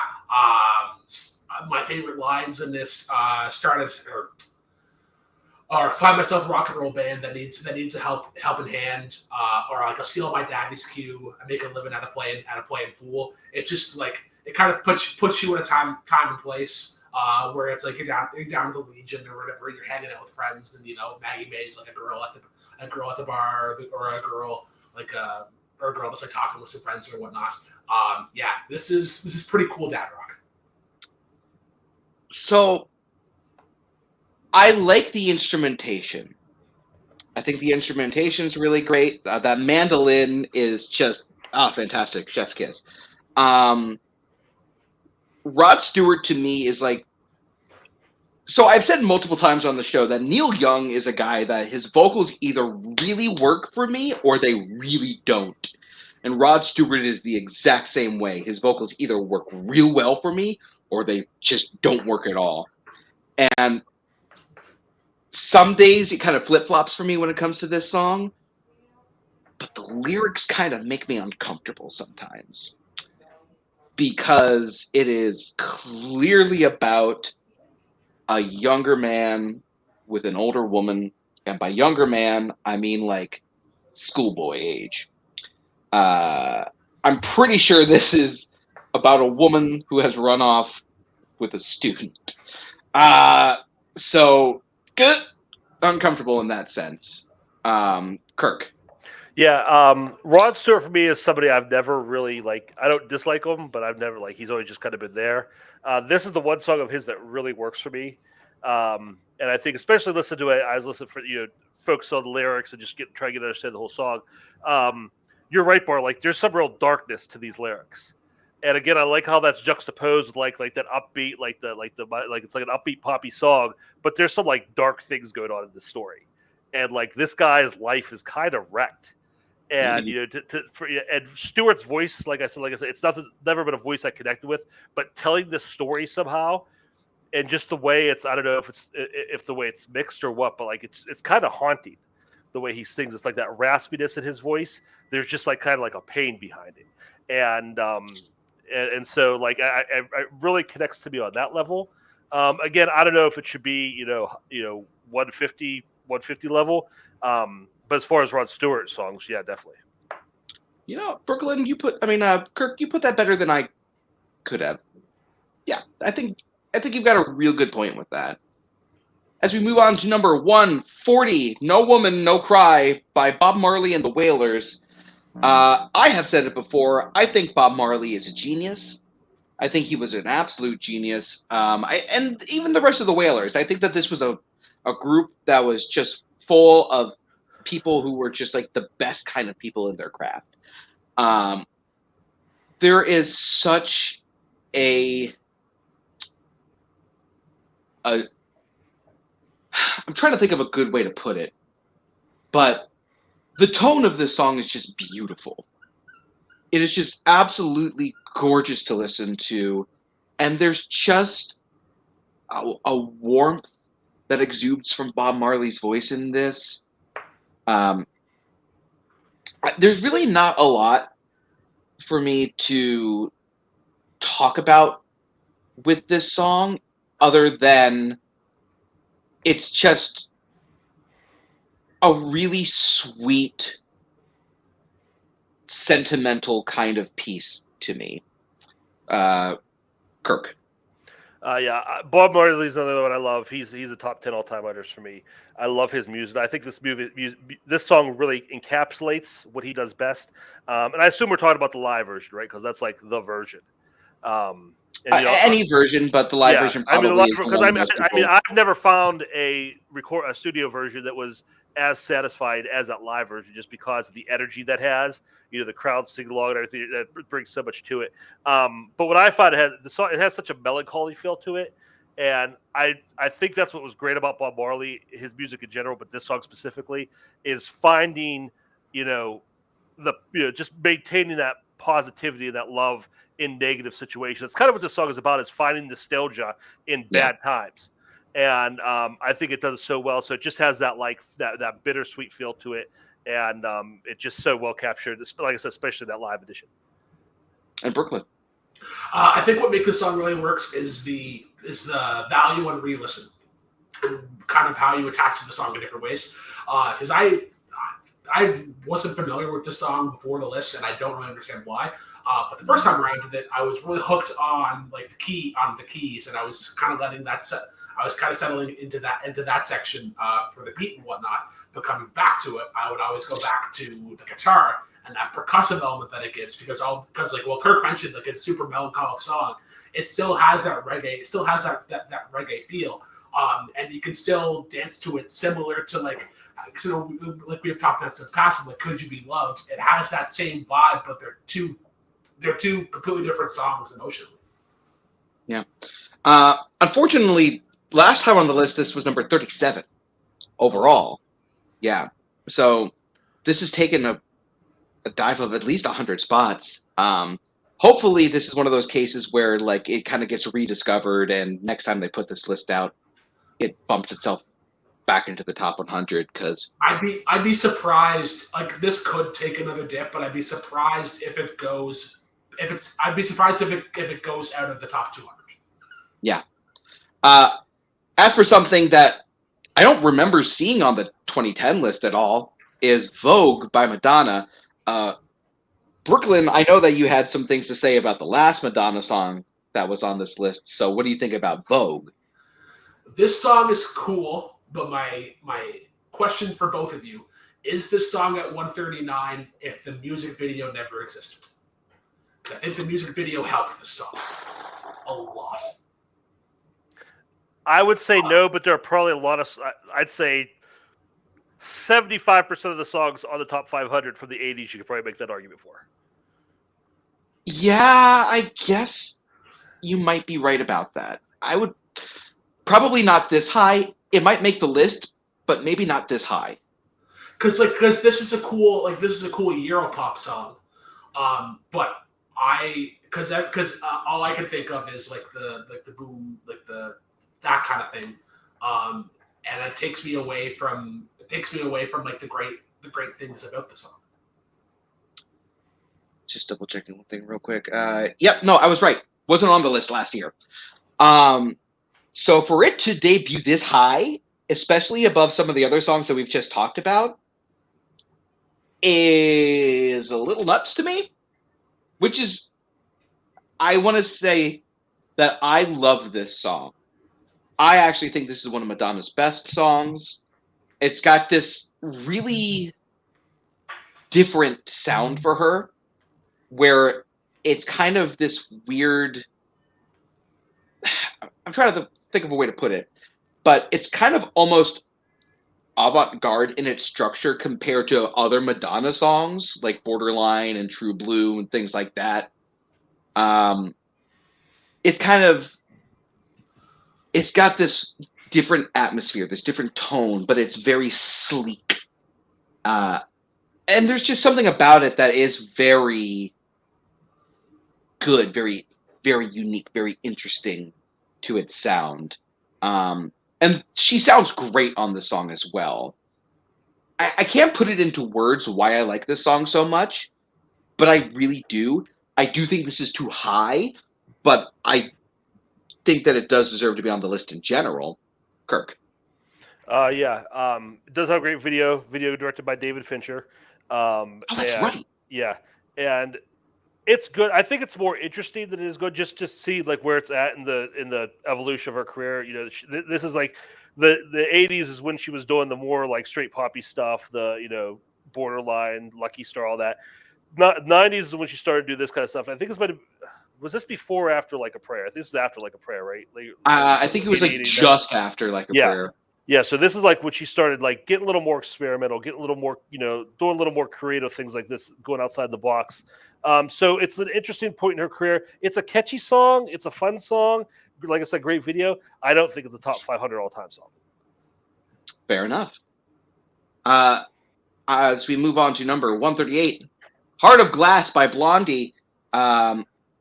my favorite lines in this started or find myself a rock and roll band that needs a helping hand, or like I'll steal my daddy's cue, I make a living out of playing fool. It just like it kind of puts you in a time and place. Where it's like you're down at the Legion or whatever, you're hanging out with friends, and Maggie May's like a girl at the bar, or a girl that's like talking with some friends or whatnot. This is pretty cool dad rock. So I like the instrumentation. I think the instrumentation is really great. That mandolin is just fantastic, chef's kiss. Rod Stewart to me is like, so I've said multiple times on the show that Neil Young is a guy that his vocals either really work for me or they really don't. And Rod Stewart is the exact same way. His vocals either work real well for me or they just don't work at all. And some days it kind of flip-flops for me when it comes to this song, but the lyrics kind of make me uncomfortable sometimes because it is clearly about a younger man with an older woman, and by younger man, I mean like schoolboy age. I'm pretty sure this is about a woman who has run off with a student. So good, uncomfortable in that sense. Kirk. Yeah, Rod Stewart for me is somebody I've never really like. I don't dislike him, but I've never like. He's always just kind of been there. This is the one song of his that really works for me, and I think especially listen to it. I was listening for focus on the lyrics and just try to get understand the whole song. You're right, Bar. Like there's some real darkness to these lyrics, and again, I like how that's juxtaposed with like that upbeat, like it's like an upbeat poppy song, but there's some like dark things going on in the story, and like this guy's life is kind of wrecked. And and Stewart's voice, like I said, it's never been a voice I connected with. But telling this story somehow, and just the way it's—I don't know if the way it's mixed or what, but like it's kind of haunting the way he sings. It's like that raspiness in his voice. There's just like kind of like a pain behind it, and so like it really connects to me on that level. Again, I don't know if it should be 150 level. But as far as Rod Stewart songs, yeah, definitely. Brooklyn, Kirk, you put that better than I could have. Yeah, I think you've got a real good point with that. As we move on to number 140, No Woman, No Cry by Bob Marley and the Wailers. I have said it before. I think Bob Marley is a genius. I think he was an absolute genius. And even the rest of the Wailers. I think that this was a group that was just full of people who were just like the best kind of people in their craft. There is such I'm trying to think of a good way to put it, but the tone of this song is just beautiful. It is just absolutely gorgeous to listen to, and there's just a warmth that exudes from Bob Marley's voice in this. There's really not a lot for me to talk about with this song other than it's just a really sweet, sentimental kind of piece to me. Kirk. Bob Marley's another one I love. He's a top 10 all-time artist for me. I love his music. I think this song really encapsulates what he does best. And I assume we're talking about the live version, right? Because that's like the version. Any version, but the live version probably. I've never found a studio version that was as satisfied as that live version, just because of the energy that has. The crowd sing along and everything that brings so much to it. But what I find it has such a melancholy feel to it, and I think that's what was great about Bob Marley, his music in general, but this song specifically, is finding just maintaining that positivity and that love in negative situations. That's kind of what this song is about, is finding nostalgia in bad times. And I think it does it so well. So it just has that that bittersweet feel to it. And it's just so well captured, like I said, especially that live edition. And Brooklyn. I think what makes this song really works is the value on re-listen, and kind of how you attach to the song in different ways. Because I wasn't familiar with this song before the list, and I don't really understand why. But the first time around with it, I was really hooked on the keys, and I was kind of letting that set. I was kind of settling into that section for the beat and whatnot. But coming back to it, I would always go back to the guitar and that percussive element that it gives, because Kirk mentioned, like, it's a super melancholic song. It still has that reggae. It still has that reggae feel. And you can still dance to it, similar to like we've talked about since past, like Could You Be Loved? It has that same vibe, but they're two completely different songs emotionally. Yeah. Unfortunately, last time on the list, this was number 37 overall. Yeah. So this has taken a dive of at least 100 spots. Hopefully, this is one of those cases where like it kind of gets rediscovered, and next time they put this list out, it bumps itself back into the top 100. Because I'd be surprised. Like this could take another dip, but I'd be surprised if it goes. I'd be surprised if it goes out of the top 200. yeah. As for something that I don't remember seeing on the 2010 list at all, is Vogue by Madonna. Brooklyn, I know that you had some things to say about the last Madonna song that was on this list. So what do you think about Vogue? This song is cool, but my question for both of you is this song at 139 if the music video never existed? Because I think the music video helped this song a lot. I would say no, but there are probably a lot of. I'd say 75% of the songs on the top 500 from the 80s. You could probably make that argument for. Yeah, I guess you might be right about that. I would probably not this high. It might make the list, but maybe not this high. Because this is a cool Europop song, but all I can think of is like the boom, like that kind of thing, and it takes me away from like the great things about the song. Just double checking one thing real quick. Yep, no, I was right. Wasn't on the list last year. So for it to debut this high, especially above some of the other songs that we've just talked about, is a little nuts to me. Which is, I want to say that I love this song. I actually think this is one of Madonna's best songs. It's got this really different sound for her, where it's kind of this weird. I'm trying to think of a way to put it, but it's kind of almost avant-garde in its structure compared to other Madonna songs like Borderline and True Blue and things like that. It's got this different atmosphere, this different tone, but it's very sleek. And there's just something about it that is very good, very, very unique, very interesting to its sound. And she sounds great on the song as well. I can't put it into words why I like this song so much, but I really do. I do think this is too high, but I think that it does deserve to be on the list in general. Kirk. Yeah. It does have a great video directed by David Fincher. That's right. Yeah. And it's good. I think it's more interesting than it is good just to see like where it's at in the evolution of her career. You know, this is like the 80s is when she was doing the more like straight poppy stuff, the Borderline, Lucky Star, all that. 90s is when she started to do this kind of stuff. I think was this before or after Like a Prayer? I think this is after Like a Prayer, right? I think it was like just after Like a Prayer. Yeah, so this is like when she started like getting a little more experimental, getting a little more, doing a little more creative things like this, going outside the box. So it's an interesting point in her career. It's a catchy song. It's a fun song. Like I said, great video. I don't think it's a top 500 all-time song. Fair enough. As we move on to number 138, Heart of Glass by Blondie.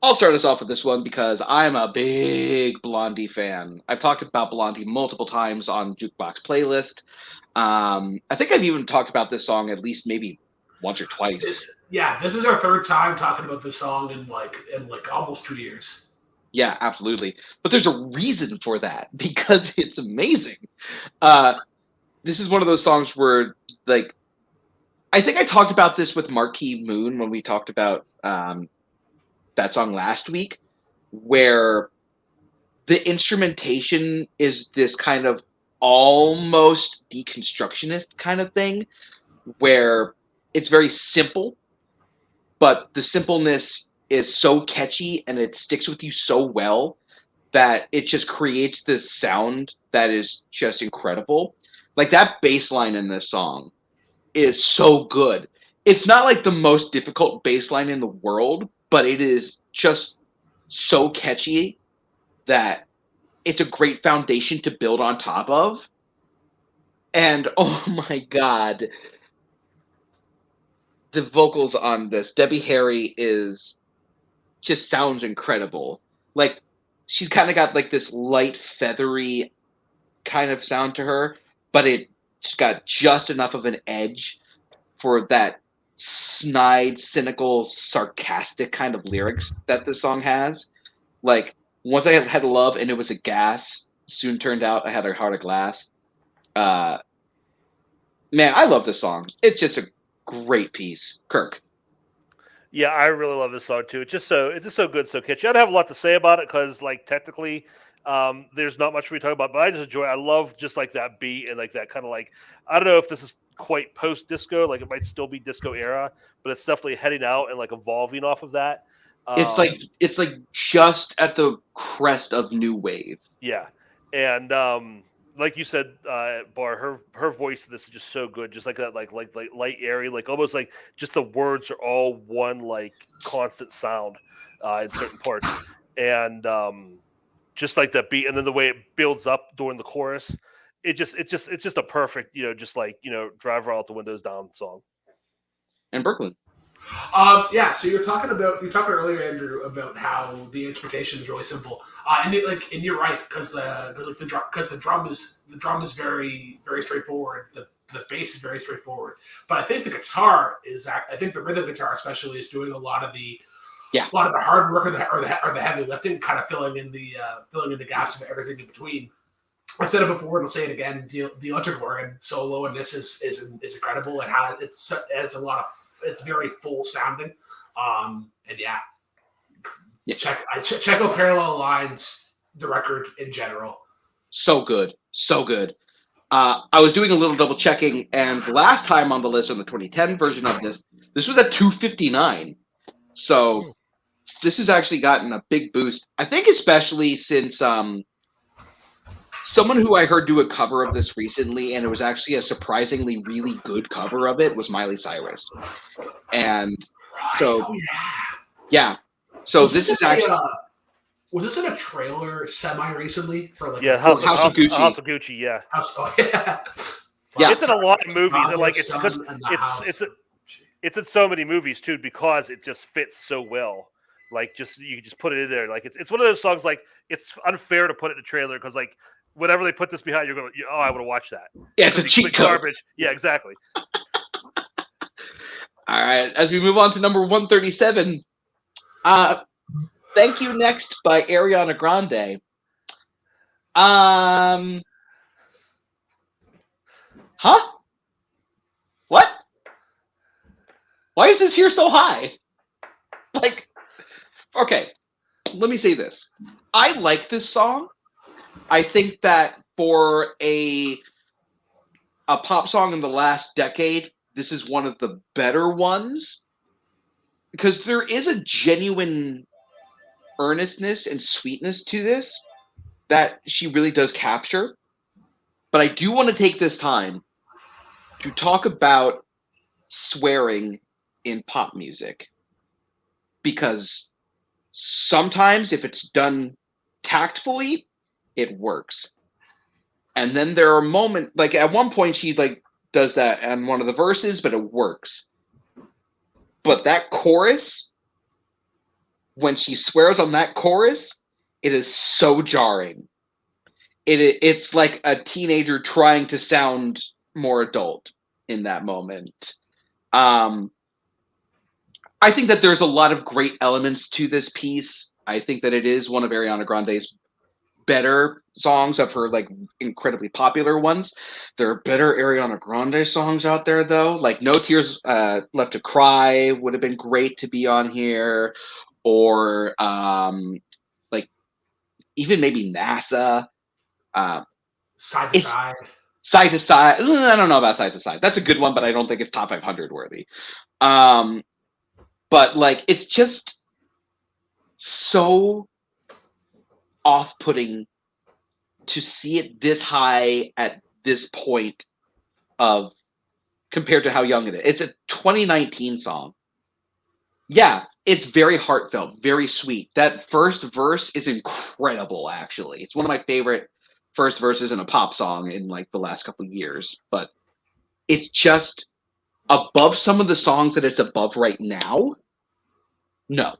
I'll start us off with this one because I'm a big Blondie fan. I've talked about Blondie multiple times on Jukebox Playlist. I think I've even talked about this song at least maybe once or twice. This is our third time talking about this song in almost 2 years. Yeah, absolutely. But there's a reason for that because it's amazing. This is one of those songs where, like, I think I talked about this with Marquee Moon when we talked about that song last week, where the instrumentation is this kind of almost deconstructionist kind of thing, where it's very simple, but the simpleness is so catchy and it sticks with you so well that it just creates this sound that is just incredible. Like that bass line in this song is so good. It's not like the most difficult bass line in the world, but it is just so catchy that it's a great foundation to build on top of. And oh my God, the vocals on this, Debbie Harry just sounds incredible. Like, she's kind of got like this light, feathery kind of sound to her, but it's got just enough of an edge for that snide, cynical, sarcastic kind of lyrics that this song has. Like, once I had love and it was a gas, soon turned out I had a heart of glass. Man, I love this song. It's just a great piece. Kirk. Yeah, I really love this song too. It's just so good, so catchy. I don't have a lot to say about it because, like, technically, there's not much we talk about. But I just enjoy. I love just like that beat and like that kind of like. I don't know if this is quite post disco. Like, it might still be disco era, but it's definitely heading out and like evolving off of that. It's like just at the crest of new wave. Yeah, and like you said, Bar, her voice in this is just so good, just like that, like light, airy, like almost like just the words are all one like constant sound in certain parts, and just like that beat, and then the way it builds up during the chorus, it's just a perfect, just like drive out the windows down song. And Brooklyn. Yeah, so you're talking earlier, Andrew, about how the instrumentation is really simple, and you're right because the drum is very, very straightforward. The bass is very straightforward, but I think the guitar I think the rhythm guitar especially is doing a lot of the hard work or the heavy lifting, kind of filling in the gaps of everything in between. I said it before, and I'll say it again. The electric organ solo in this is incredible, and how it has a lot of. It's very full sounding, and yeah. Check out Parallel Lines, the record in general. So good. I was doing a little double checking, and the last time on the list on the 2010 version of this was at 259. So this has actually gotten a big boost. I think especially since someone who I heard do a cover of this recently, and it was actually a surprisingly really good cover of it, was Miley Cyrus. And so, yeah. So this is actually... was this in a trailer semi-recently for like House of Gucci? House of Gucci, yeah. Yeah. It's in a lot of movies, and like it's in so many movies too because it just fits so well. Like, you can just put it in there. Like, it's one of those songs. Like, it's unfair to put it in a trailer because like whenever they put this behind, you're going, I want to watch that. Yeah, it's a cheat code. Garbage. Yeah, exactly. All right, as we move on to number 137, Thank You Next by Ariana Grande. Huh? What? Why is this here so high? Like, okay, let me say this. I like this song. I think that for a pop song in the last decade, this is one of the better ones because there is a genuine earnestness and sweetness to this that she really does capture. But I do want to take this time to talk about swearing in pop music because sometimes if it's done tactfully, it works. And then there are moments, like at one point she like does that on one of the verses, but it works. But that chorus, when she swears on that chorus, it is so jarring. It's like a teenager trying to sound more adult in that moment. I think that there's a lot of great elements to this piece. I think that it is one of Ariana Grande's better songs of her like incredibly popular ones. There are better Ariana Grande songs out there though. Like No Tears Left to Cry would have been great to be on here, or like even maybe NASA. Side to Side. Side to Side. I don't know about Side to Side. That's a good one, but I don't think it's top 500 worthy. But like it's just so off-putting to see it this high at this point of compared to how young it is. It's a 2019 song. Yeah, it's very heartfelt, very sweet. That first verse is incredible, actually. It's one of my favorite first verses in a pop song in like the last couple of years. But it's just above some of the songs that it's above right now. No,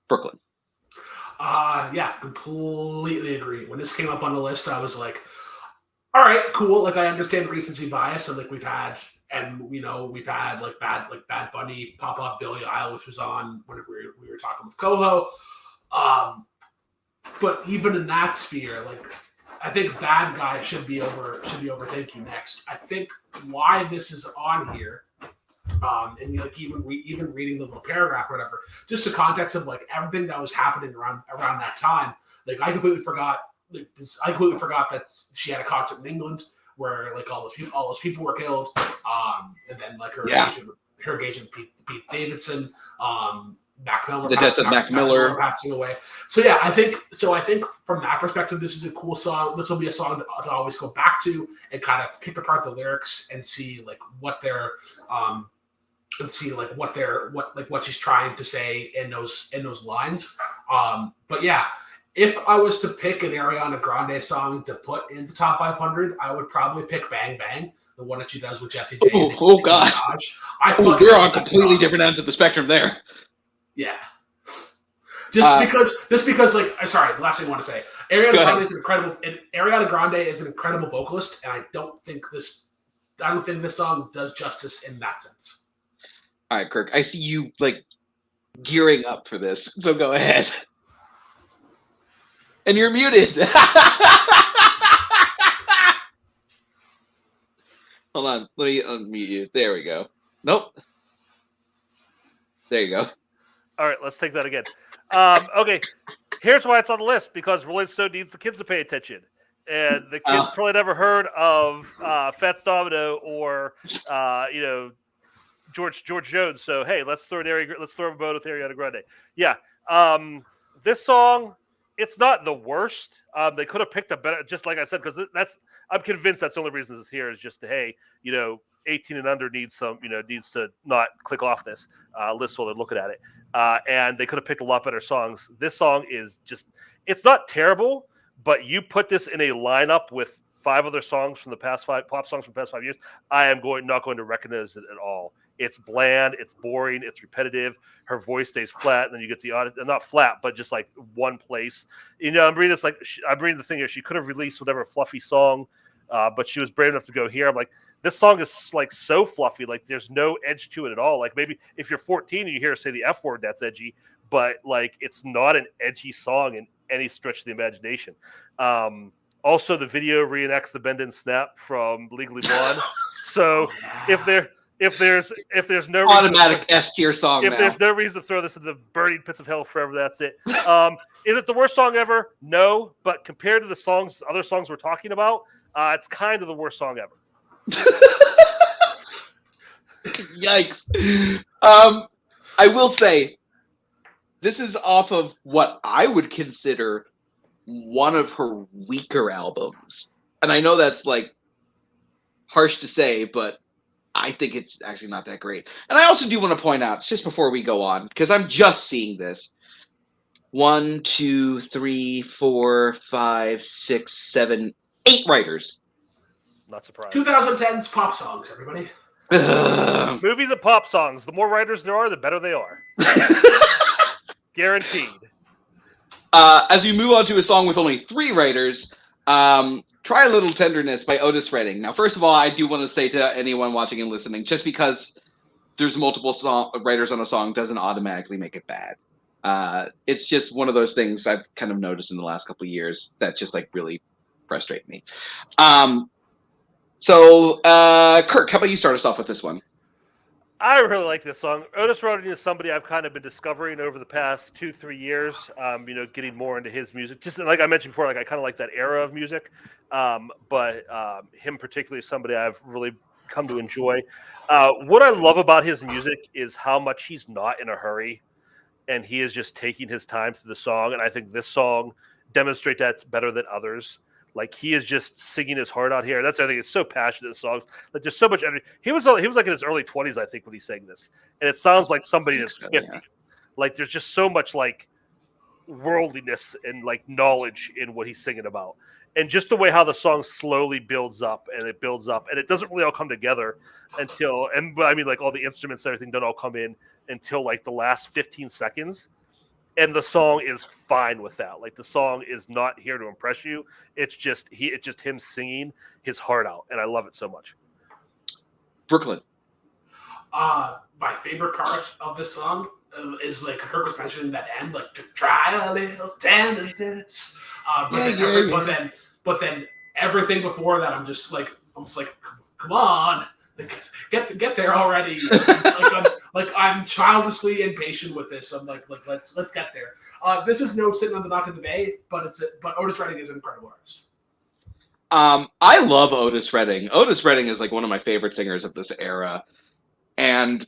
Brooklyn. Yeah, completely agree. When this came up on the list, I was like, all right, cool. Like I understand recency bias, and like we've had like Bad Bunny pop up, Billie Eilish was on whenever we were talking with Coho. But even in that sphere, like I think Bad Guy should be over Thank You Next. I think why this is on here, and like even reading the little paragraph or whatever, just the context of like everything that was happening around that time. Like I completely forgot that she had a concert in England where like all those people were killed, and then like her engagement with Pete Davidson, Mac Miller, the death of Mac Miller passing away. So yeah, I think from that perspective, this is a cool song. This will be a song to always go back to and kind of pick apart the lyrics and see like what they're what she's trying to say in those lines. But yeah, if I was to pick an Ariana Grande song to put in the top 500, I would probably pick "Bang Bang," the one that she does with Jessie J. Oh God! We're on completely different ends of the spectrum there. Yeah. Just because, like, sorry, the last thing I want to say, Ariana Grande is an incredible vocalist, and I don't think this song does justice in that sense. All right, Kirk, I see you like gearing up for this, so go ahead. And you're muted. Hold on, let me unmute you. There we go. Nope. There you go. All right, let's take that again. Okay, here's why it's on the list, because Rolling Stone needs the kids to pay attention. And the kids probably never heard of Fats Domino or George Jones. So hey, let's throw a vote with Ariana Grande. Yeah, this song, it's not the worst. They could have picked a better, just like I said, because I'm convinced that's the only reason this is here is just to, hey, 18 and under needs to not click off this list while they're looking at it. And they could have picked a lot better songs. This song is just, it's not terrible, but you put this in a lineup with 5 other songs from the past 5 pop songs from the past 5 years, I am not going to recognize it at all. It's bland, it's boring, it's repetitive. Her voice stays flat, and then you get the not flat, but just like one place. I'm reading this I'm reading the thing here. She could have released whatever fluffy song, but she was brave enough to go here. I'm like, this song is like so fluffy, like there's no edge to it at all. Like maybe if you're 14 and you hear her say the F word, that's edgy, but like it's not an edgy song in any stretch of the imagination. Also, the video reenacts the Bend and Snap from Legally Blonde. So if there's no automatic S tier song, there's no reason to throw this in the burning pits of hell forever, that's it. Is it the worst song ever? No, but compared to the other songs we're talking about, it's kind of the worst song ever. Yikes. I will say this is off of what I would consider one of her weaker albums. And I know that's like harsh to say, but I think it's actually not that great. And I also do want to point out, just before we go on, because I'm just seeing this. 1, 2, 3, 4, 5, 6, 7, 8 writers. Not surprised. 2010's pop songs, everybody. Movies and pop songs. The more writers there are, the better they are. Guaranteed. As we move on to a song with only 3 writers, Try a Little Tenderness by Otis Redding. Now, first of all, I do want to say to anyone watching and listening, just because there's multiple writers on a song doesn't automatically make it bad. It's just one of those things I've kind of noticed in the last couple of years that just like really frustrate me. So, Kirk, how about you start us off with this one? I really like this song. Otis Redding is somebody I've kind of been discovering over the past 2-3 years. Getting more into his music. Just like I mentioned before, like I kind of like that era of music. But him particularly is somebody I've really come to enjoy. What I love about his music is how much he's not in a hurry, and he is just taking his time through the song. And I think this song demonstrates that better than others. Like he is just singing his heart out here. That's I think it's so passionate. The songs, like there's so much energy. He was like in his early 20s, I think, when he sang this, and it sounds like somebody in his 50s. Yeah. Like there's just so much like worldliness and like knowledge in what he's singing about, and just the way how the song slowly builds up and it builds up, and it doesn't really all come together until, and I mean like all the instruments and everything don't all come in until like the last 15 seconds. And the song is fine with that. Like the song is not here to impress you. It's just him singing his heart out, and I love it so much. Brooklyn. My favorite part of this song is like Kirk was mentioning that end, like to try a little tenderness. But then everything before that, I'm just like, come on. Get there already! I'm childishly impatient with this. I'm like let's get there. This is no sitting on the dock of the bay, but Otis Redding is an incredible artist. I love Otis Redding. Otis Redding is like one of my favorite singers of this era, and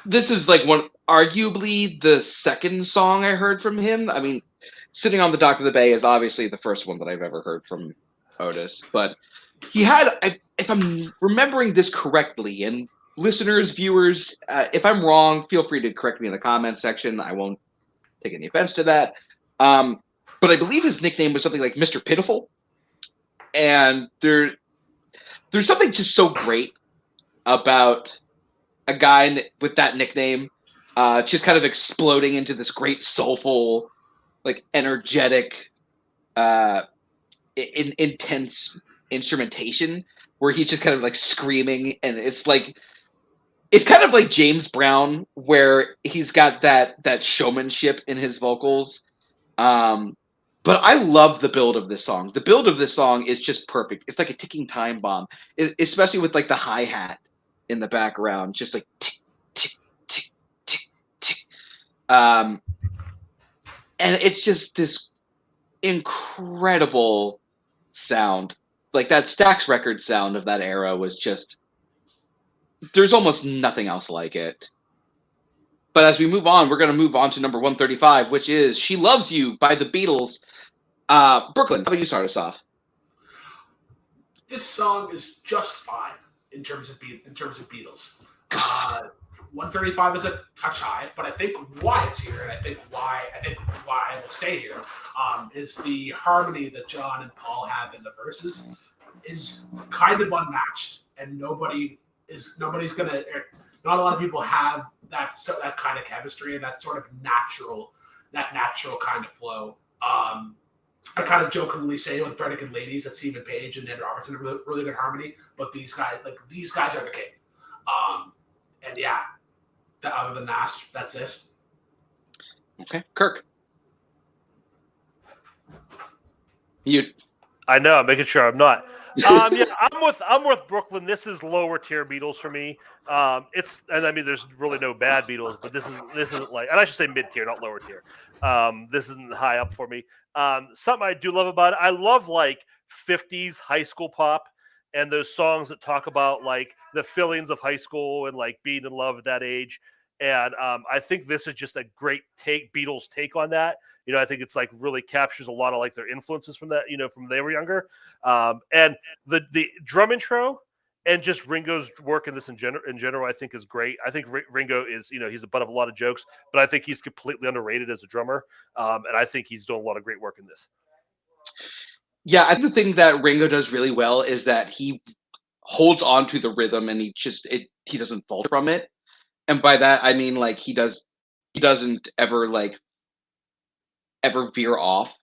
this is like arguably the second song I heard from him. I mean, Sitting on the Dock of the Bay is obviously the first one that I've ever heard from Otis, but he had, if I'm remembering this correctly, and listeners, viewers, if I'm wrong, feel free to correct me in the comments section. I won't take any offense to that. But I believe his nickname was something like Mr. Pitiful. And there's something just so great about a guy with that nickname just kind of exploding into this great soulful, like energetic, intense instrumentation where he's just kind of like screaming, and it's kind of like James Brown, where he's got that showmanship in his vocals. But I love the build of this song. The build of this song is just perfect. It's like a ticking time bomb, especially with like the hi-hat in the background, just like tick, tick, tick, tick, tick. And it's just this incredible sound. Like that Stax record sound of that era was just, there's almost nothing else like it. But as we move on, we're going to move on to number 135, which is She Loves You by the Beatles. Brooklyn, how about you start us off? This song is just fine in terms of Beatles. 135 is a touch high, but I think why it's here, and I think why it will stay here, is the harmony that John and Paul have in the verses is kind of unmatched, and not a lot of people have that kind of chemistry and that sort of natural kind of flow. I kind of jokingly say with Brennan and Ladies that Stephen Page and Ned Robertson are really, really good harmony, but these guys are the king. And yeah, other than that, that's it. Okay, Kirk. I know. I'm making sure I'm not. Yeah, I'm with Brooklyn. This is lower tier Beatles for me. And I mean, there's really no bad Beatles, but this isn't like, and I should say mid tier, not lower tier. This isn't high up for me. Something I do love about it, I love like 50s high school pop and those songs that talk about like the feelings of high school and like being in love at that age. And I think this is just a great Beatles take on that. You know, I think it's like really captures a lot of like their influences from that, you know, from they were younger. And the drum intro and just Ringo's work in this in general, I think is great. I think Ringo is, you know, he's the butt of a lot of jokes, but I think he's completely underrated as a drummer. And I think he's doing a lot of great work in this. Yeah, I think the thing that Ringo does really well is that he holds on to the rhythm and he doesn't falter from it. And by that, I mean, like, he doesn't ever veer off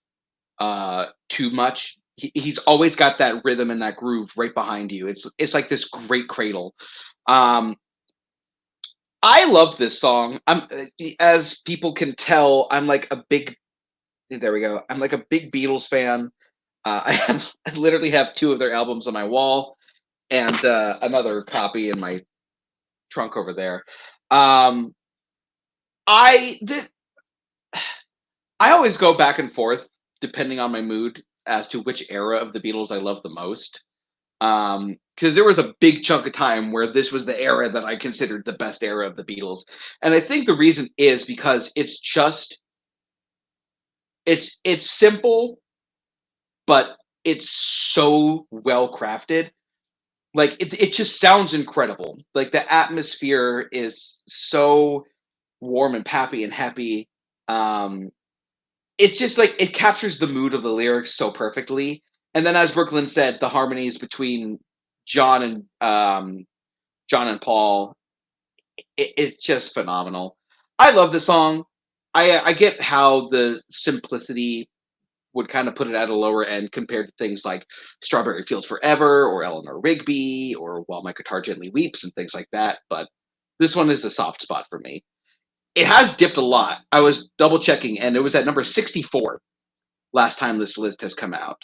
too much. He's always got that rhythm and that groove right behind you. It's like this great cradle. I love this song. As people can tell, I'm like a big Beatles fan. I literally have 2 of their albums on my wall and another copy in my trunk over there. I always go back and forth depending on my mood as to which era of the Beatles I love the most. Because there was a big chunk of time where this was the era that I considered the best era of the Beatles. And I think the reason is because it's simple, but it's so well crafted. Like it just sounds incredible. Like the atmosphere is so warm and pappy and happy. It's just like it captures the mood of the lyrics so perfectly. And then, as Brooklyn said, the harmonies between John and Paul, it's just phenomenal. I love the song. I get how the simplicity would kind of put it at a lower end compared to things like Strawberry Fields Forever or Eleanor Rigby or While My Guitar Gently Weeps and things like that. But this one is a soft spot for me. It has dipped a lot. I was double checking, and it was at number 64 last time this list has come out.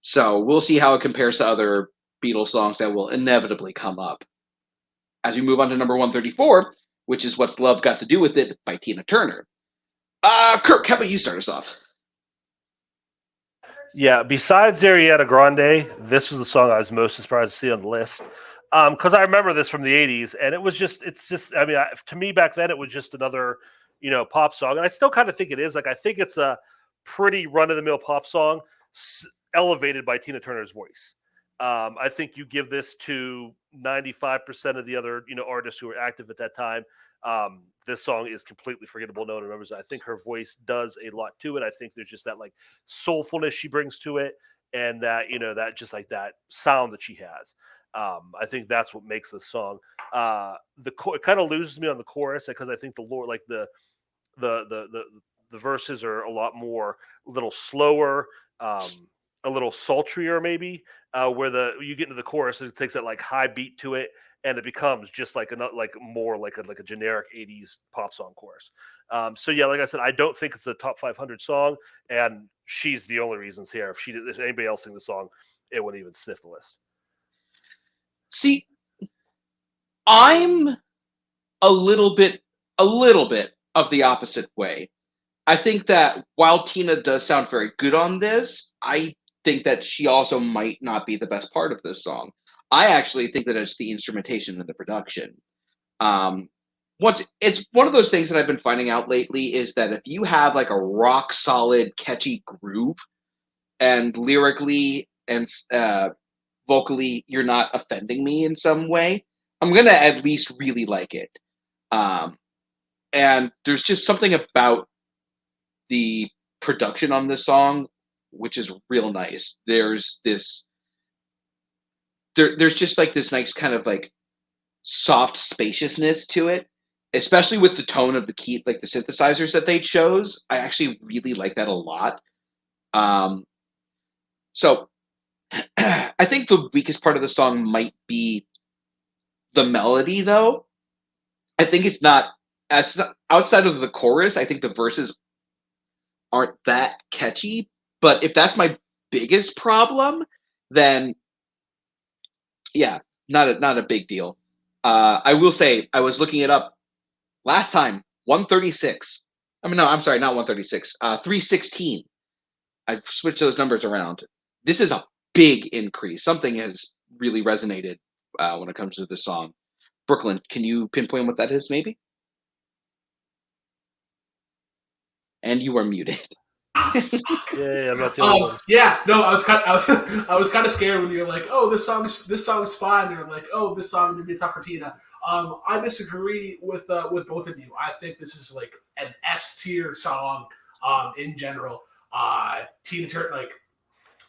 So we'll see how it compares to other Beatles songs that will inevitably come up. As we move on to number 134, which is What's Love Got to Do with It by Tina Turner. Kirk, how about you start us off? Yeah, besides Ariana Grande, this was the song I was most surprised to see on the list. Because I remember this from the 80s, and I mean, to me back then, it was just another, pop song. And I still kind of think it is. Like, I think it's a pretty run-of-the-mill pop song elevated by Tina Turner's voice. I think you give this to 95% of the other, artists who were active at that time. This song is completely forgettable. No one remembers it. I think her voice does a lot to it. I think there's just that like soulfulness she brings to it, and that that just like that sound that she has. I think that's what makes this song. It kind of loses me on the chorus because I think the verses are a lot more, a little slower, a little sultrier maybe. Where you get into the chorus, it takes that like high beat to it, and it becomes just like more like a generic 80s pop song chorus. So yeah, like I said, I don't think it's a top 500 song, and she's the only reasons here. If anybody else sing the song, it wouldn't even sniff the list. See, I'm a little bit of the opposite way. I think that while Tina does sound very good on this, I think that she also might not be the best part of this song. I actually think that it's the instrumentation and the production. It's one of those things that I've been finding out lately is that if you have like a rock solid, catchy groove, and lyrically and vocally you're not offending me in some way, I'm gonna at least really like it. And there's just something about the production on this song which is real nice. There's just like this nice kind of like soft spaciousness to it, especially with the tone of the key, like the synthesizers that they chose. I actually really like that a lot. So I think the weakest part of the song might be the melody, though. I think it's not as outside of the chorus. I think the verses aren't that catchy. But if that's my biggest problem, then yeah, not a big deal. I will say I was looking it up last time. 136. I mean, no, I'm sorry, not 136. 316. I've switched those numbers around. This is a big increase. Something has really resonated when it comes to this song. Brooklyn, can you pinpoint what that is, maybe? And you are muted. Yeah, I'm not the only one. Yeah, no, I was kind of scared when you're like, oh, this song is fine, and you're like, oh, this song would be tough for Tina. I disagree with both of you. I think this is like an S tier song in general. Tina Turner, like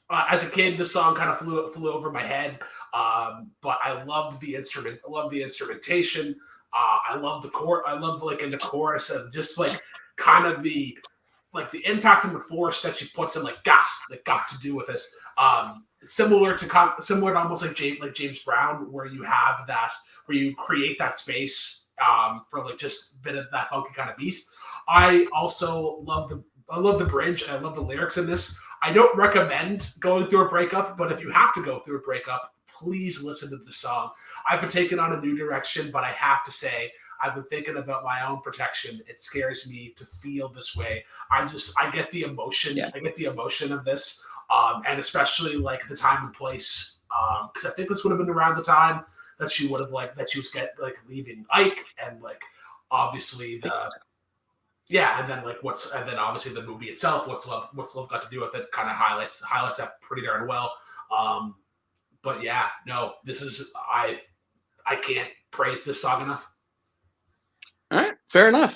as a kid, this song kind of flew over my head, but I love the instrument. I love the instrumentation. I love the chord. I love like in the chorus and just like kind of the impact and the force that she puts in, got to do with this. Similar to almost like James Brown, where you have that, where you create that space for like just a bit of that funky kind of beat. I also love the bridge and I love the lyrics in this. I don't recommend going through a breakup, but if you have to go through a breakup, please listen to the song. I've been taken on a new direction, but I have to say, I've been thinking about my own protection. It scares me to feel this way. I get the emotion. Yeah. I get the emotion of this, and especially like the time and place, because I think this would have been around the time that she would have that she was leaving Ike, and like obviously Yeah, and then obviously the movie itself, what's love got to do with it, kind of highlights that pretty darn well. But yeah, no, this is I can't praise this song enough. All right, fair enough.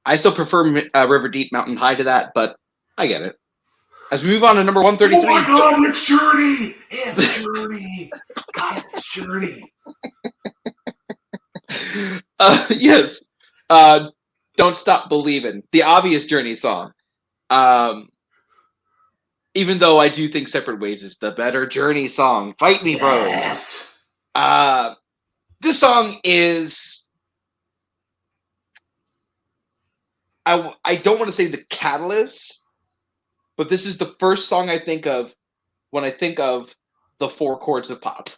I still prefer River Deep Mountain High to that, but I get it. As we move on to number 133. Oh my God, it's Journey! It's Journey! Guys, it's Journey. Yes. Don't Stop Believin'. The obvious Journey song. Even though I do think Separate Ways is the better Journey song. Fight Me, Bros. Yes. This song is... I don't want to say the catalyst, but this is the first song I think of when I think of the 4 chords of pop.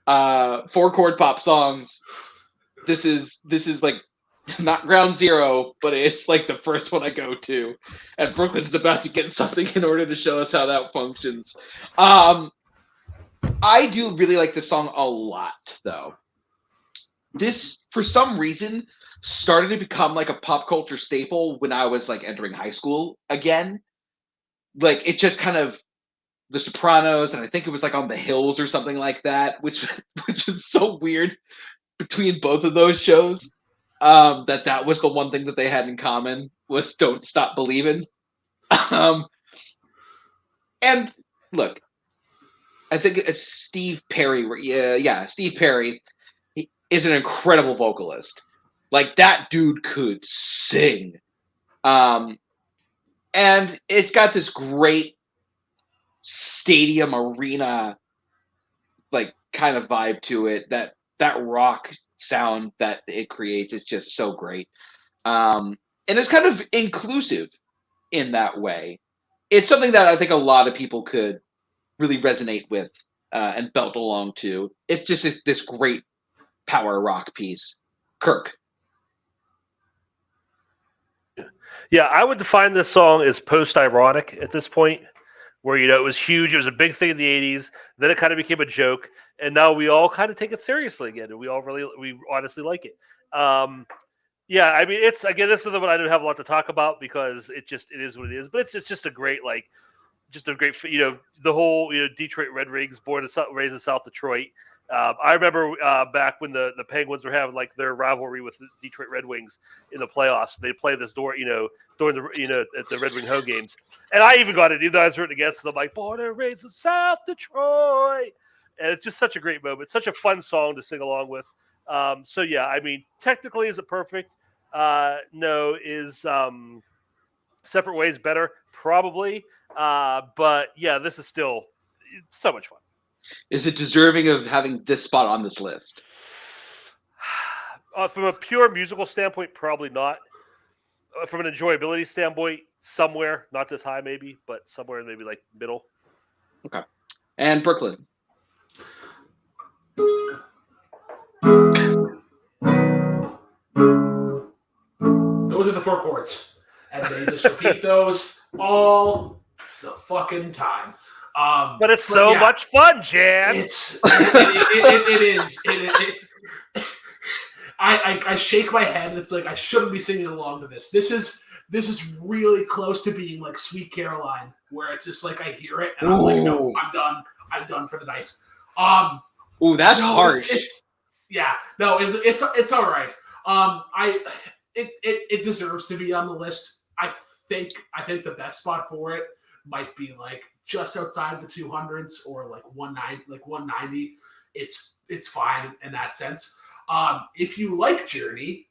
4 chord pop songs. This is like not ground zero, but it's like the first one I go to. And Brooklyn's about to get something in order to show us how that functions. I do really like this song a lot, though. This, for some reason, started to become like a pop culture staple when I was like entering high school again. Like it just kind of The Sopranos, and I think it was like On the Hills or something like that, which was so weird between both of those shows. That was the one thing that they had in common was Don't Stop Believin'. And look, I think it's Steve Perry. Steve Perry is an incredible vocalist. Like that dude could sing. And it's got this great stadium arena like kind of vibe to it. That rock sound that it creates is just so great. And it's kind of inclusive in that way. It's something that I think a lot of people could really resonate with and belt along to. It's just this great power rock piece. Kirk. Yeah, I would define this song as post-ironic at this point, where, it was huge. It was a big thing in the 80s. Then it kind of became a joke. And now we all kind of take it seriously again. And we honestly like it. Yeah, I mean, this is the one I don't have a lot to talk about because it is what it is. But it's just a great, the whole, Detroit Red Wings, raised in South Detroit. I remember back when the Penguins were having like their rivalry with the Detroit Red Wings in the playoffs. They play this during the at the Red Wing home games, and I even got it. Even though I was rooting against them, like born and raised in South Detroit, and it's just such a great moment. Such a fun song to sing along with. So yeah, I mean, technically, is it perfect? No. Is Separate Ways better? Probably. But yeah, this is still so much fun. Is it deserving of having this spot on this list? From a pure musical standpoint, probably not. From an enjoyability standpoint, somewhere, not this high maybe, but somewhere maybe like middle. Okay. And Brooklyn. Those are the 4 chords. And they just repeat those all the fucking time. But it's so much fun, Jan. It is. I shake my head. And it's like I shouldn't be singing along to this. This is really close to being like Sweet Caroline, where it's just like I hear it and I'm like, no, I'm done. I'm done for the night. That's harsh. It's all right. It deserves to be on the list. I think the best spot for it might be like just outside the 200s or like 190. It's fine in that sense. If you like Journey,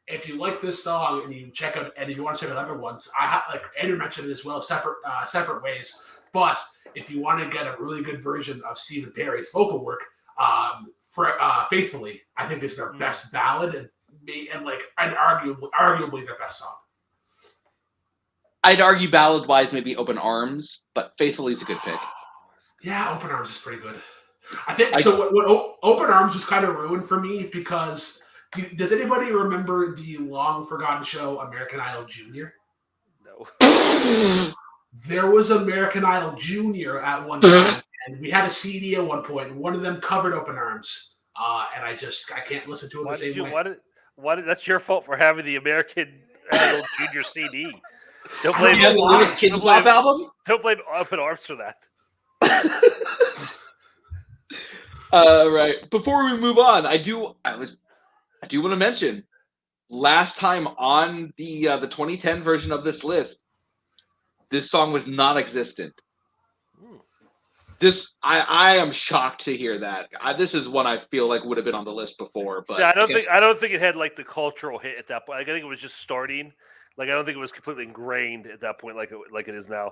if you like this song and you check out, and if you want to check out other ones, like Andrew mentioned it as well, Separate Ways. But if you want to get a really good version of Stephen Perry's vocal work, Faithfully, I think is their best ballad and arguably their best song. I'd argue ballad-wise, maybe Open Arms, but Faithfully is a good pick. Yeah, Open Arms is pretty good. I think what Open Arms was kind of ruined for me because does anybody remember the long forgotten show American Idol Junior? No. There was American Idol Junior at one time, and we had a CD at one point, and one of them covered Open Arms, and I can't listen to it the same way. Why that's your fault for having the American an old junior CD. Don't blame the last Kids Bop album. Don't blame Up in Arms for that. Right. Before we move on, I do want to mention last time on the 2010 version of this list, this song was not existent. This I am shocked to hear that. This is one I feel like would have been on the list before, but See, I don't think it had like the cultural hit at that point. Like, I think it was just starting. Like, I don't think it was completely ingrained at that point, like it is now.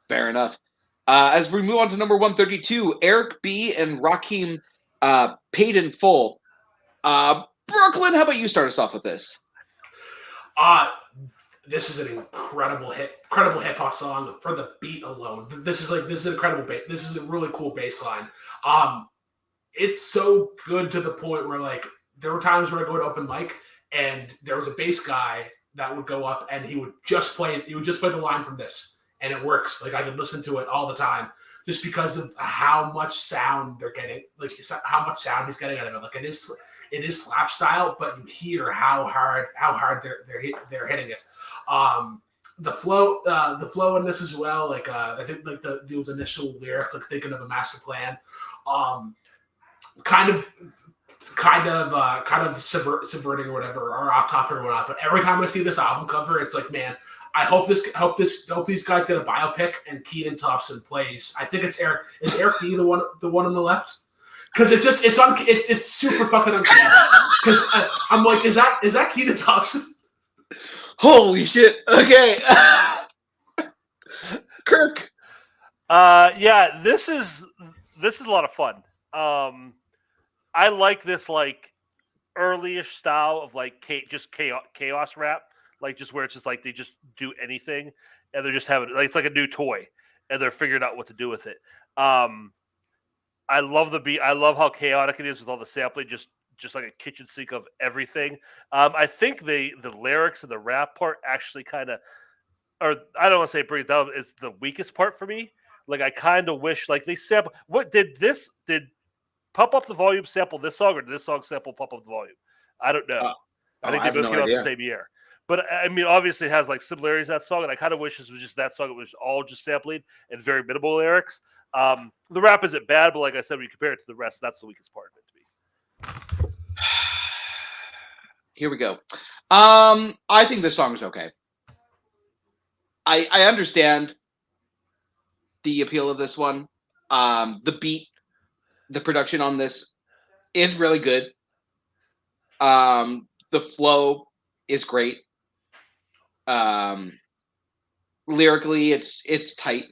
Fair enough. As we move on to number 132, Eric B. and Rakim Paid in Full. Brooklyn, how about you start us off with this? This is an incredible hip hop song for the beat alone. This is incredible. This is a really cool bass line. It's so good to the point where like there were times where I go to open mic and there was a bass guy that would go up and he would just play the line from this, and it works. Like I could listen to it all the time just because of how much sound they're getting, like how much sound he's getting out of it. Like it is slap style, but you hear how hard they're hitting it. The flow in this as well. Like I think like those initial lyrics, like thinking of a master plan, kind of subverting or whatever, or off topic or whatnot. But every time I see this album cover, it's like, man, I hope these guys get a biopic and Keaton Thompson plays. I think it's Eric. Is Eric B the one on the left? Because it's super fucking uncanny. Because I'm like, is that Keaton Thompson? Holy shit! Okay, Kirk. Yeah, this is a lot of fun. I like this like early-ish style of like just chaos rap, like just where it's just like they just do anything and they're just having like it's like a new toy and they're figuring out what to do with it. I love the beat. I love how chaotic it is with all the sampling, just like a kitchen sink of everything. I think the lyrics and the rap part actually kind of, or I don't want to say bring it down, is the weakest part for me. Like I kind of wish like they sample. What did Pump Up the Volume sample this song, or did this song sample Pump Up the Volume? I don't know. I think they both came out the same year. But I mean, obviously, it has like similarities to that song, and I kind of wish this was just that song. It was all just sampling and very minimal lyrics. The rap isn't bad, but like I said, when you compare it to the rest, that's the weakest part of it to me. Here we go. I think this song is okay. I understand the appeal of this one. The beat, the production on this is really good. The flow is great. Lyrically, it's tight.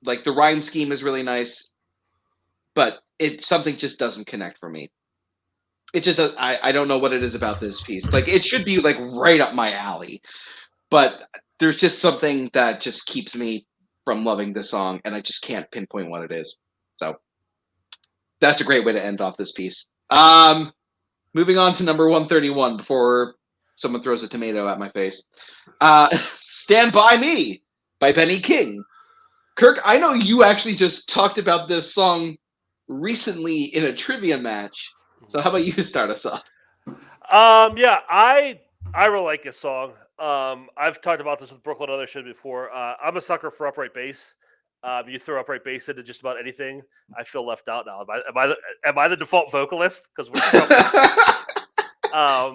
Like the rhyme scheme is really nice, but something just doesn't connect for me. It just I don't know what it is about this piece. Like it should be like right up my alley, but there's just something that just keeps me from loving this song, and I just can't pinpoint what it is. So that's a great way to end off this piece. Moving on to number 131 before someone throws a tomato at my face. Stand By Me by Benny King. Kirk, I know you actually just talked about this song recently in a trivia match. So how about you start us off? Yeah, I really like this song. I've talked about this with Brooklyn on other shows before. I'm a sucker for upright bass. You throw upright bass into just about anything, I feel left out now. Am I the default vocalist? Because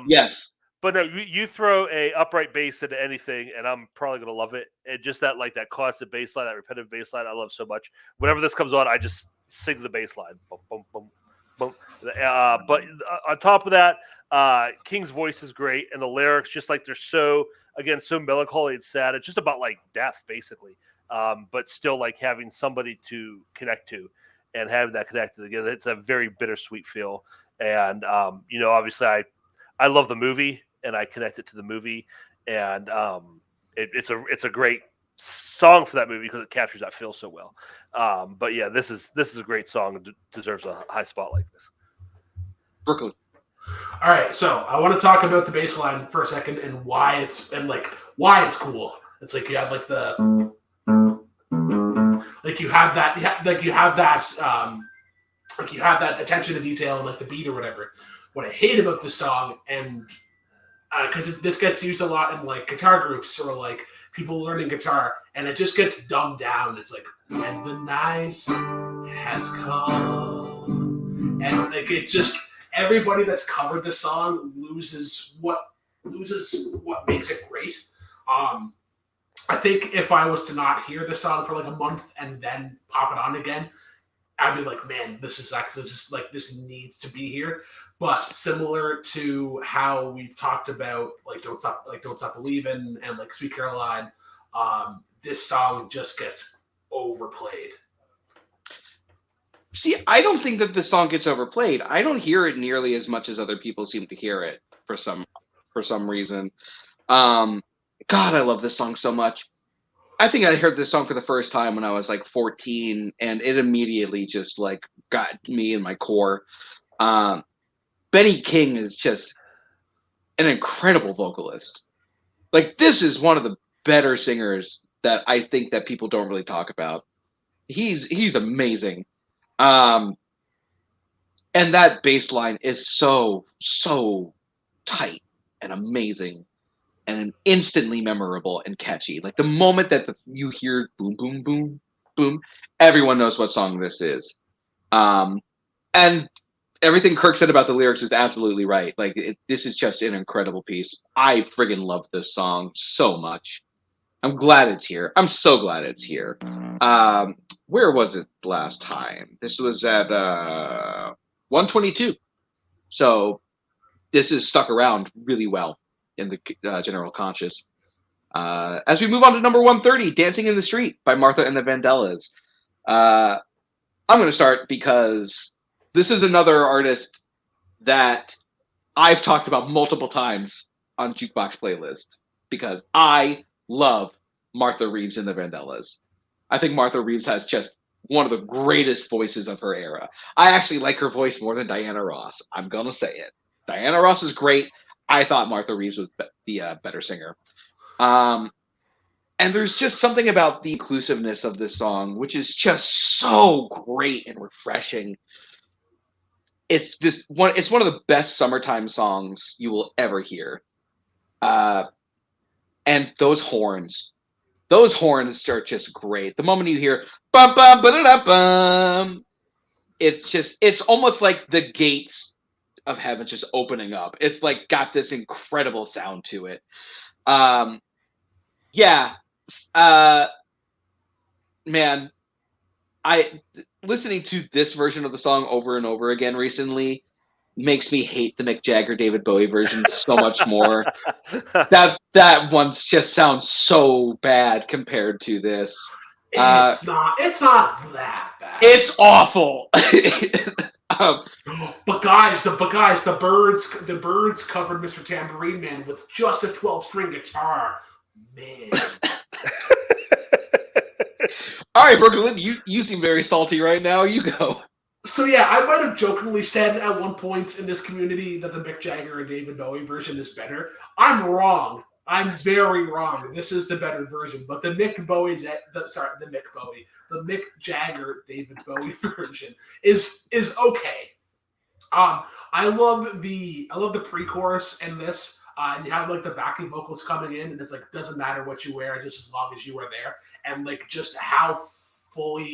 yes. But no, you throw a upright bass into anything, and I'm probably gonna love it. And just that constant bass line, that repetitive bass line, I love so much. Whenever this comes on, I just sing the bass line. Boom, boom, boom, boom. But on top of that, King's voice is great, and the lyrics, just like they're so melancholy and sad. It's just about like death, basically. But still like having somebody to connect to and having that connected together. It's a very bittersweet feel. And, obviously I love the movie and I connect it to the movie, and it's a great song for that movie because it captures that feel so well. But yeah, this is a great song and deserves a high spot like this. Brooklyn. All right. So I want to talk about the bass line for a second and why it's cool. It's like you have like you have that attention to detail and like the beat or whatever. What I hate about this song, and because this gets used a lot in like guitar groups or like people learning guitar, and it just gets dumbed down. It's like when the night has come, and like it just everybody that's covered the song loses what makes it great. I think if I was to not hear the song for like a month and then pop it on again, I'd be like, man, this needs to be here. But similar to how we've talked about like Don't Stop Believin' and like Sweet Caroline, this song just gets overplayed. See, I don't think that this song gets overplayed. I don't hear it nearly as much as other people seem to hear it for some reason. God, I love this song so much. I think I heard this song for the first time when I was like 14, and it immediately just like got me in my core. Benny King is just an incredible vocalist. Like, this is one of the better singers that I think that people don't really talk about. He's amazing. And that bass line is so tight and amazing and instantly memorable and catchy. Like the moment that you hear boom, boom, boom, boom, everyone knows what song this is. And everything Kirk said about the lyrics is absolutely right. Like this is just an incredible piece. I friggin' love this song so much. I'm glad it's here. I'm so glad it's here. Where was it last time? This was at 122. So this is stuck around really well in the general conscious. As we move on to number 130, Dancing in the Street by Martha and the Vandellas. I'm going to start because this is another artist that I've talked about multiple times on Jukebox Playlist because I love Martha Reeves and the Vandellas. I think Martha Reeves has just one of the greatest voices of her era. I actually like her voice more than Diana Ross. I'm going to say it. Diana Ross is great. I thought Martha Reeves was the better singer. And there's just something about the inclusiveness of this song, which is just so great and refreshing. It's one of the best summertime songs you will ever hear. And those horns are just great. The moment you hear bum bum ba bum, it's almost like the gates of heaven just opening up. It's like got this incredible sound to it. Man, listening to this version of the song over and over again recently makes me hate the Mick Jagger David Bowie version so much more. That one just sounds so bad compared to this. It's not that bad. It's awful. But guys, the Birds covered Mr. Tambourine Man with just a 12-string guitar. Man. All right, Brooklyn, you seem very salty right now. You go. So yeah, I might have jokingly said at one point in this community that the Mick Jagger and David Bowie version is better. I'm wrong. I'm very wrong. This is the better version, but the Mick Jagger David Bowie version is okay. I love the pre-chorus in this. And you have like the backing vocals coming in, and it's like doesn't matter what you wear, just as long as you are there, and like just how full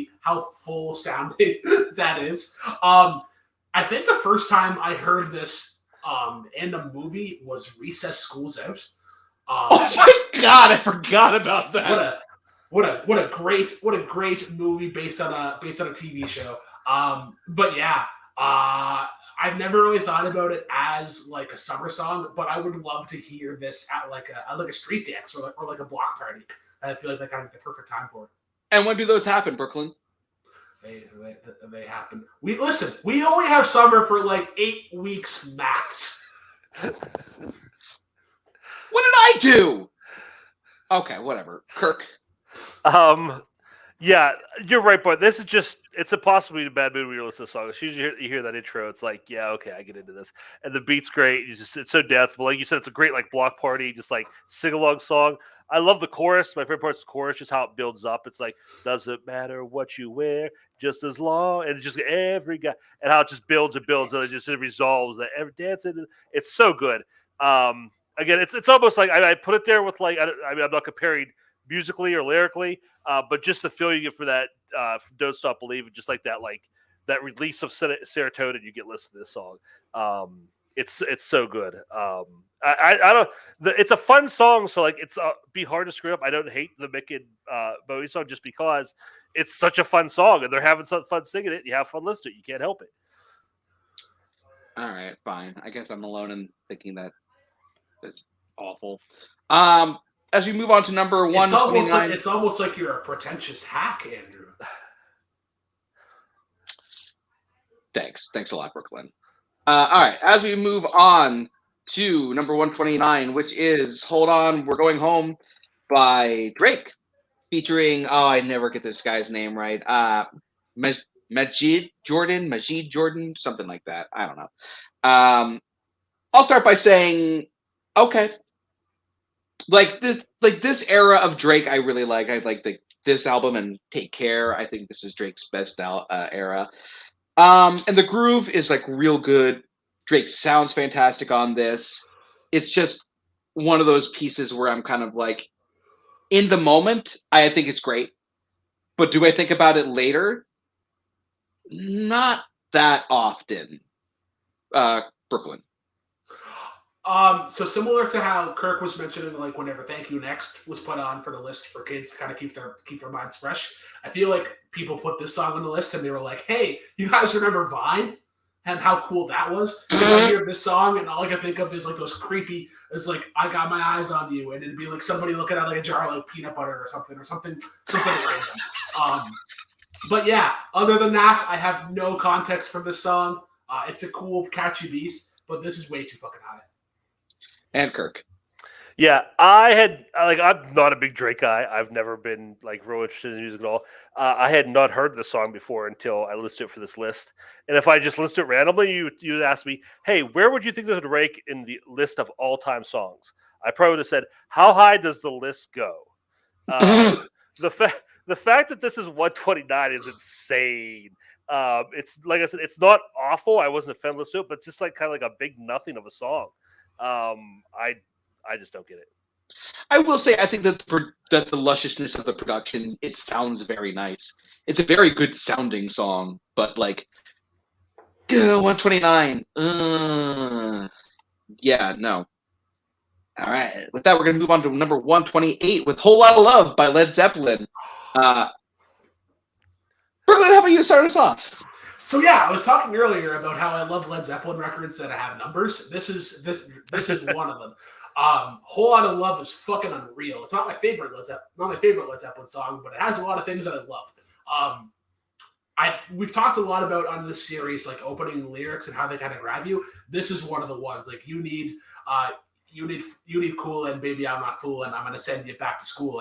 sounding that is. I think the first time I heard this in a movie was Recess School's Out. Oh my God, I forgot about that. What a great movie based on a TV show. But yeah, I've never really thought about it as like a summer song, but I would love to hear this at like a street dance or like a block party. I feel like that kind of the perfect time for it. And when do those happen, Brooklyn? They happen. We only have summer for like 8 weeks max. What did I do? Okay, whatever. Kirk. Yeah, you're right, but this is it's impossibly a bad mood when you listen to this song. As soon as you hear that intro, it's like, yeah, okay, I get into this. And the beat's great. It's so danceable. Like you said, it's a great like block party, just like sing-along song. I love the chorus. My favorite part is the chorus, just how it builds up. It's like, doesn't matter what you wear, just as long. And just every guy, and how it just builds and builds, and it resolves that every dance. It's so good. again, it's almost like I put it there with like I mean I'm not comparing musically or lyrically, but just the feel you get for that "Don't Stop Believing," just like that release of serotonin you get listening to this song. It's so good. I don't. It's a fun song, so like it's be hard to screw up. I don't hate the Mick and Bowie song just because it's such a fun song and they're having some fun singing it. You have fun listening. You can't help it. All right, fine. I guess I'm alone in thinking that is awful. As we move on to number 129. It's almost like you're a pretentious hack, Andrew. Thanks a lot, Brooklyn. All right, as we move on to number 129, which is "Hold On, We're Going Home" by Drake, featuring I never get this guy's name right. Majid Jordan, something like that. I don't know. I'll start by saying, okay, like this era of Drake, I really like. I like this album and "Take Care." I think this is Drake's best era. And the groove is like real good. Drake sounds fantastic on this. It's just one of those pieces where I'm kind of like, in the moment, I think it's great. But do I think about it later? Not that often. Brooklyn. So similar to how Kirk was mentioning, like whenever "Thank You Next" was put on for the list for kids to kind of keep their minds fresh, I feel like people put this song on the list and they were like, "Hey, you guys remember Vine and how cool that was?" And I hear this song and all I can think of is like those creepy. It's like "I Got My Eyes on You," and it'd be like somebody looking at like a jar of like peanut butter or something random. But yeah, other than that, I have no context for this song. It's a cool, catchy beat, but this is way too fucking high. And Kirk. Yeah, I'm not a big Drake guy. I've never been like real interested in his music at all. I had not heard the song before until I listed it for this list. And if I just list it randomly, you ask me, "Hey, where would you think there's a Drake in the list of all-time songs?" I probably would have said, "How high does the list go?" The fact that this is 129 is insane. It's like I said, it's not awful. I wasn't offended to it, but it's just like kind of like a big nothing of a song. I just don't get it. I will say, I think that the lusciousness of the production, it sounds very nice. It's a very good sounding song, but like, 129. Yeah, no. All right. With that, we're going to move on to number 128 with "Whole Lotta Love" by Led Zeppelin. Brooklyn, how about you start us off? So yeah, I was talking earlier about how I love Led Zeppelin records that have numbers. This is one of them. "Whole Lotta Love" is fucking unreal. It's not my favorite Led Zeppelin song, but it has a lot of things that I love. We've talked a lot about on this series, like opening lyrics and how they kind of grab you. This is one of the ones. Like you need cool and "Baby I'm Not Foolin', I'm gonna send you back to school,"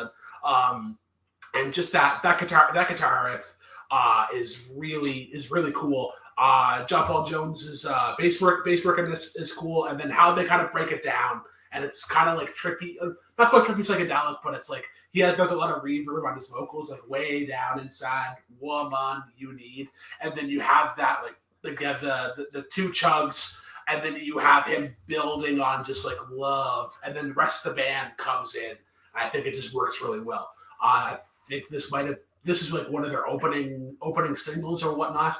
and just that guitar riff is really cool. John Paul Jones's bass work in this is cool, and then how they kind of break it down, and it's kind of like trippy, not quite trippy psychedelic, but it's like does a lot of reverb on his vocals, like "Way Down Inside, Woman You Need," and then you have that the two chugs, and then you have him building on just like love, and then the rest of the band comes in. I think it just works really well. I think this is like one of their opening singles or whatnot.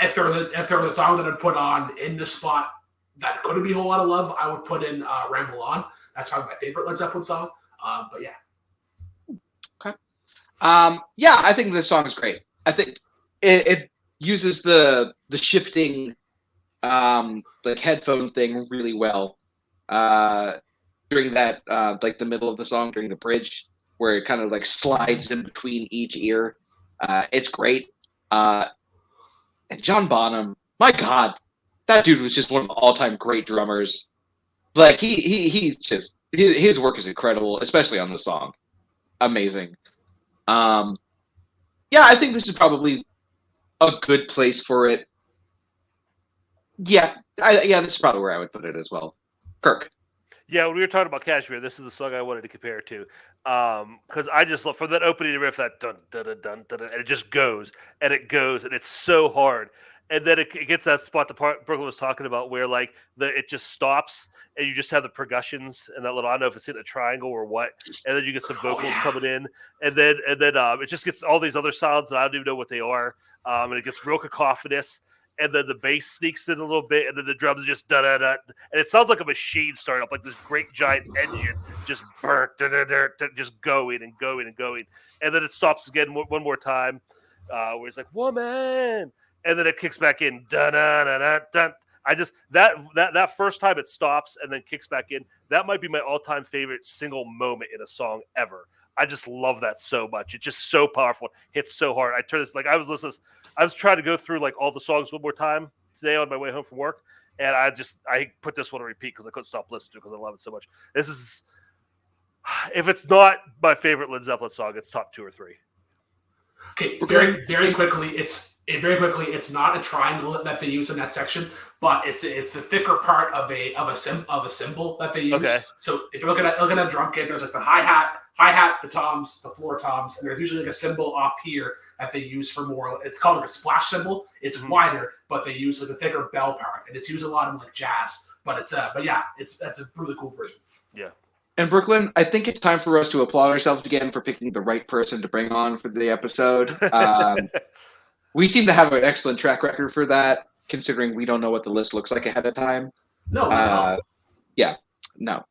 If there was a song that I'd put on in the spot that couldn't be "Whole Lotta Love," I would put in "Ramble On." That's probably my favorite Led Zeppelin song. But yeah. Okay. Yeah, I think this song is great. I think it uses the shifting like headphone thing really well during that like the middle of the song, during the bridge, where it kind of like slides in between each ear. It's great. And John Bonham, my God, that dude was just one of the all-time great drummers. Like he's just his work is incredible, especially on the song. Amazing. Yeah, I think this is probably a good place for it. Yeah, this is probably where I would put it as well. Kirk. Yeah, when we were talking about Cashmere, this is the song I wanted to compare it to, because I just love from that opening riff, that dun dun dun dun dun, and it just goes and it goes and it's so hard. And then it gets that spot the part Brooklyn was talking about where like it just stops and you just have the percussions and that little, I don't know if it's in a triangle or what, and then you get some vocals coming in, and then it just gets all these other sounds that I don't even know what they are, and it gets real cacophonous, and then the bass sneaks in a little bit, and then the drums are just da da da, and it sounds like a machine starting up, like this great giant engine just burnt, just going and going and going, and then it stops again one more time, where it's like woman. And then it kicks back in. Dun, dun, dun, dun, dun. I just that first time it stops and then kicks back in. That might be my all-time favorite single moment in a song ever. I just love that so much. It's just so powerful. Hits so hard. I turned this I was trying to go through like all the songs one more time today on my way home from work, and I put this one on repeat because I couldn't stop listening because I love it so much. This is, if it's not my favorite Led Zeppelin song, it's top 2 or 3. Okay, very quickly, it's not a triangle that they use in that section, but it's the thicker part of a cymbal that they use. Okay. So if you're looking at a drum kit, there's like the hi-hat, the toms, the floor toms, and there's usually like a cymbal off here that they use for more. It's called like a splash cymbal. It's wider, but they use like a thicker bell part, and it's used a lot in like jazz. But that's a really cool version. Yeah. And Brooklyn, I think it's time for us to applaud ourselves again for picking the right person to bring on for the episode. We seem to have an excellent track record for that, considering we don't know what the list looks like ahead of time. No. Yeah, no.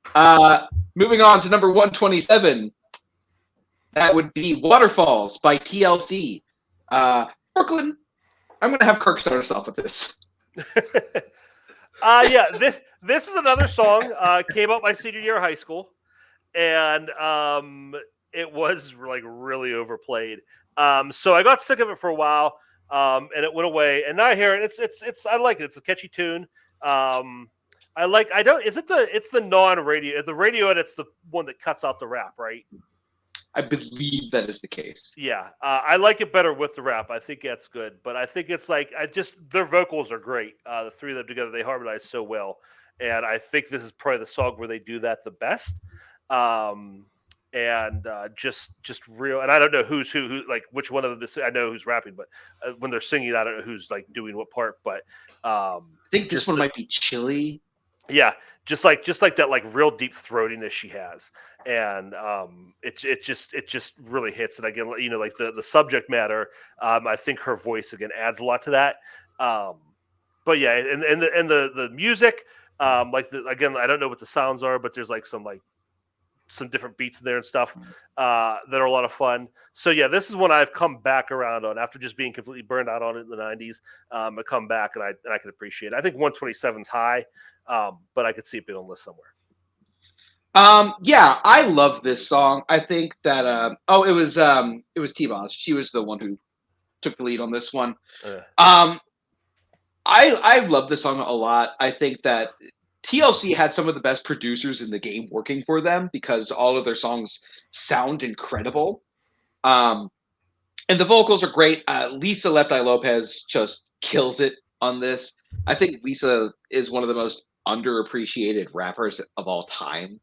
Moving on to number 127. That would be Waterfalls by TLC. Brooklyn, I'm going to have Kirk start us off with this. This is another song. Came out my senior year of high school, and it was like really overplayed. So I got sick of it for a while, and it went away. And now I hear it. It's I like it. It's a catchy tune. It's the non-radio. The radio edit's the one that cuts out the rap, right? I believe that is the case. Yeah, I like it better with the rap. I think that's good, but I think it's like their vocals are great. The three of them together, they harmonize so well, and I think this is probably the song where they do that the best. Just real. And I don't know who's who like which one of them is. I know who's rapping, but when they're singing, I don't know who's like doing what part. But I think this one might be Chili. Yeah, just like that, like real deep throatiness she has, and it just really hits. And again, like the subject matter, I think her voice again adds a lot to that. But yeah, and the music, again, I don't know what the sounds are, but there's like some different beats in there and stuff that are a lot of fun. So yeah, this is one I've come back around on after just being completely burned out on it in the 90s. I come back and I can appreciate it. I think 127's high, but I could see it being on the list somewhere. Yeah, I love this song. I think that it was T-Boss. She was the one who took the lead on this one. I love this song a lot. I think that TLC had some of the best producers in the game working for them because all of their songs sound incredible. And the vocals are great. Lisa Left Eye Lopez just kills it on this. I think Lisa is one of the most underappreciated rappers of all time,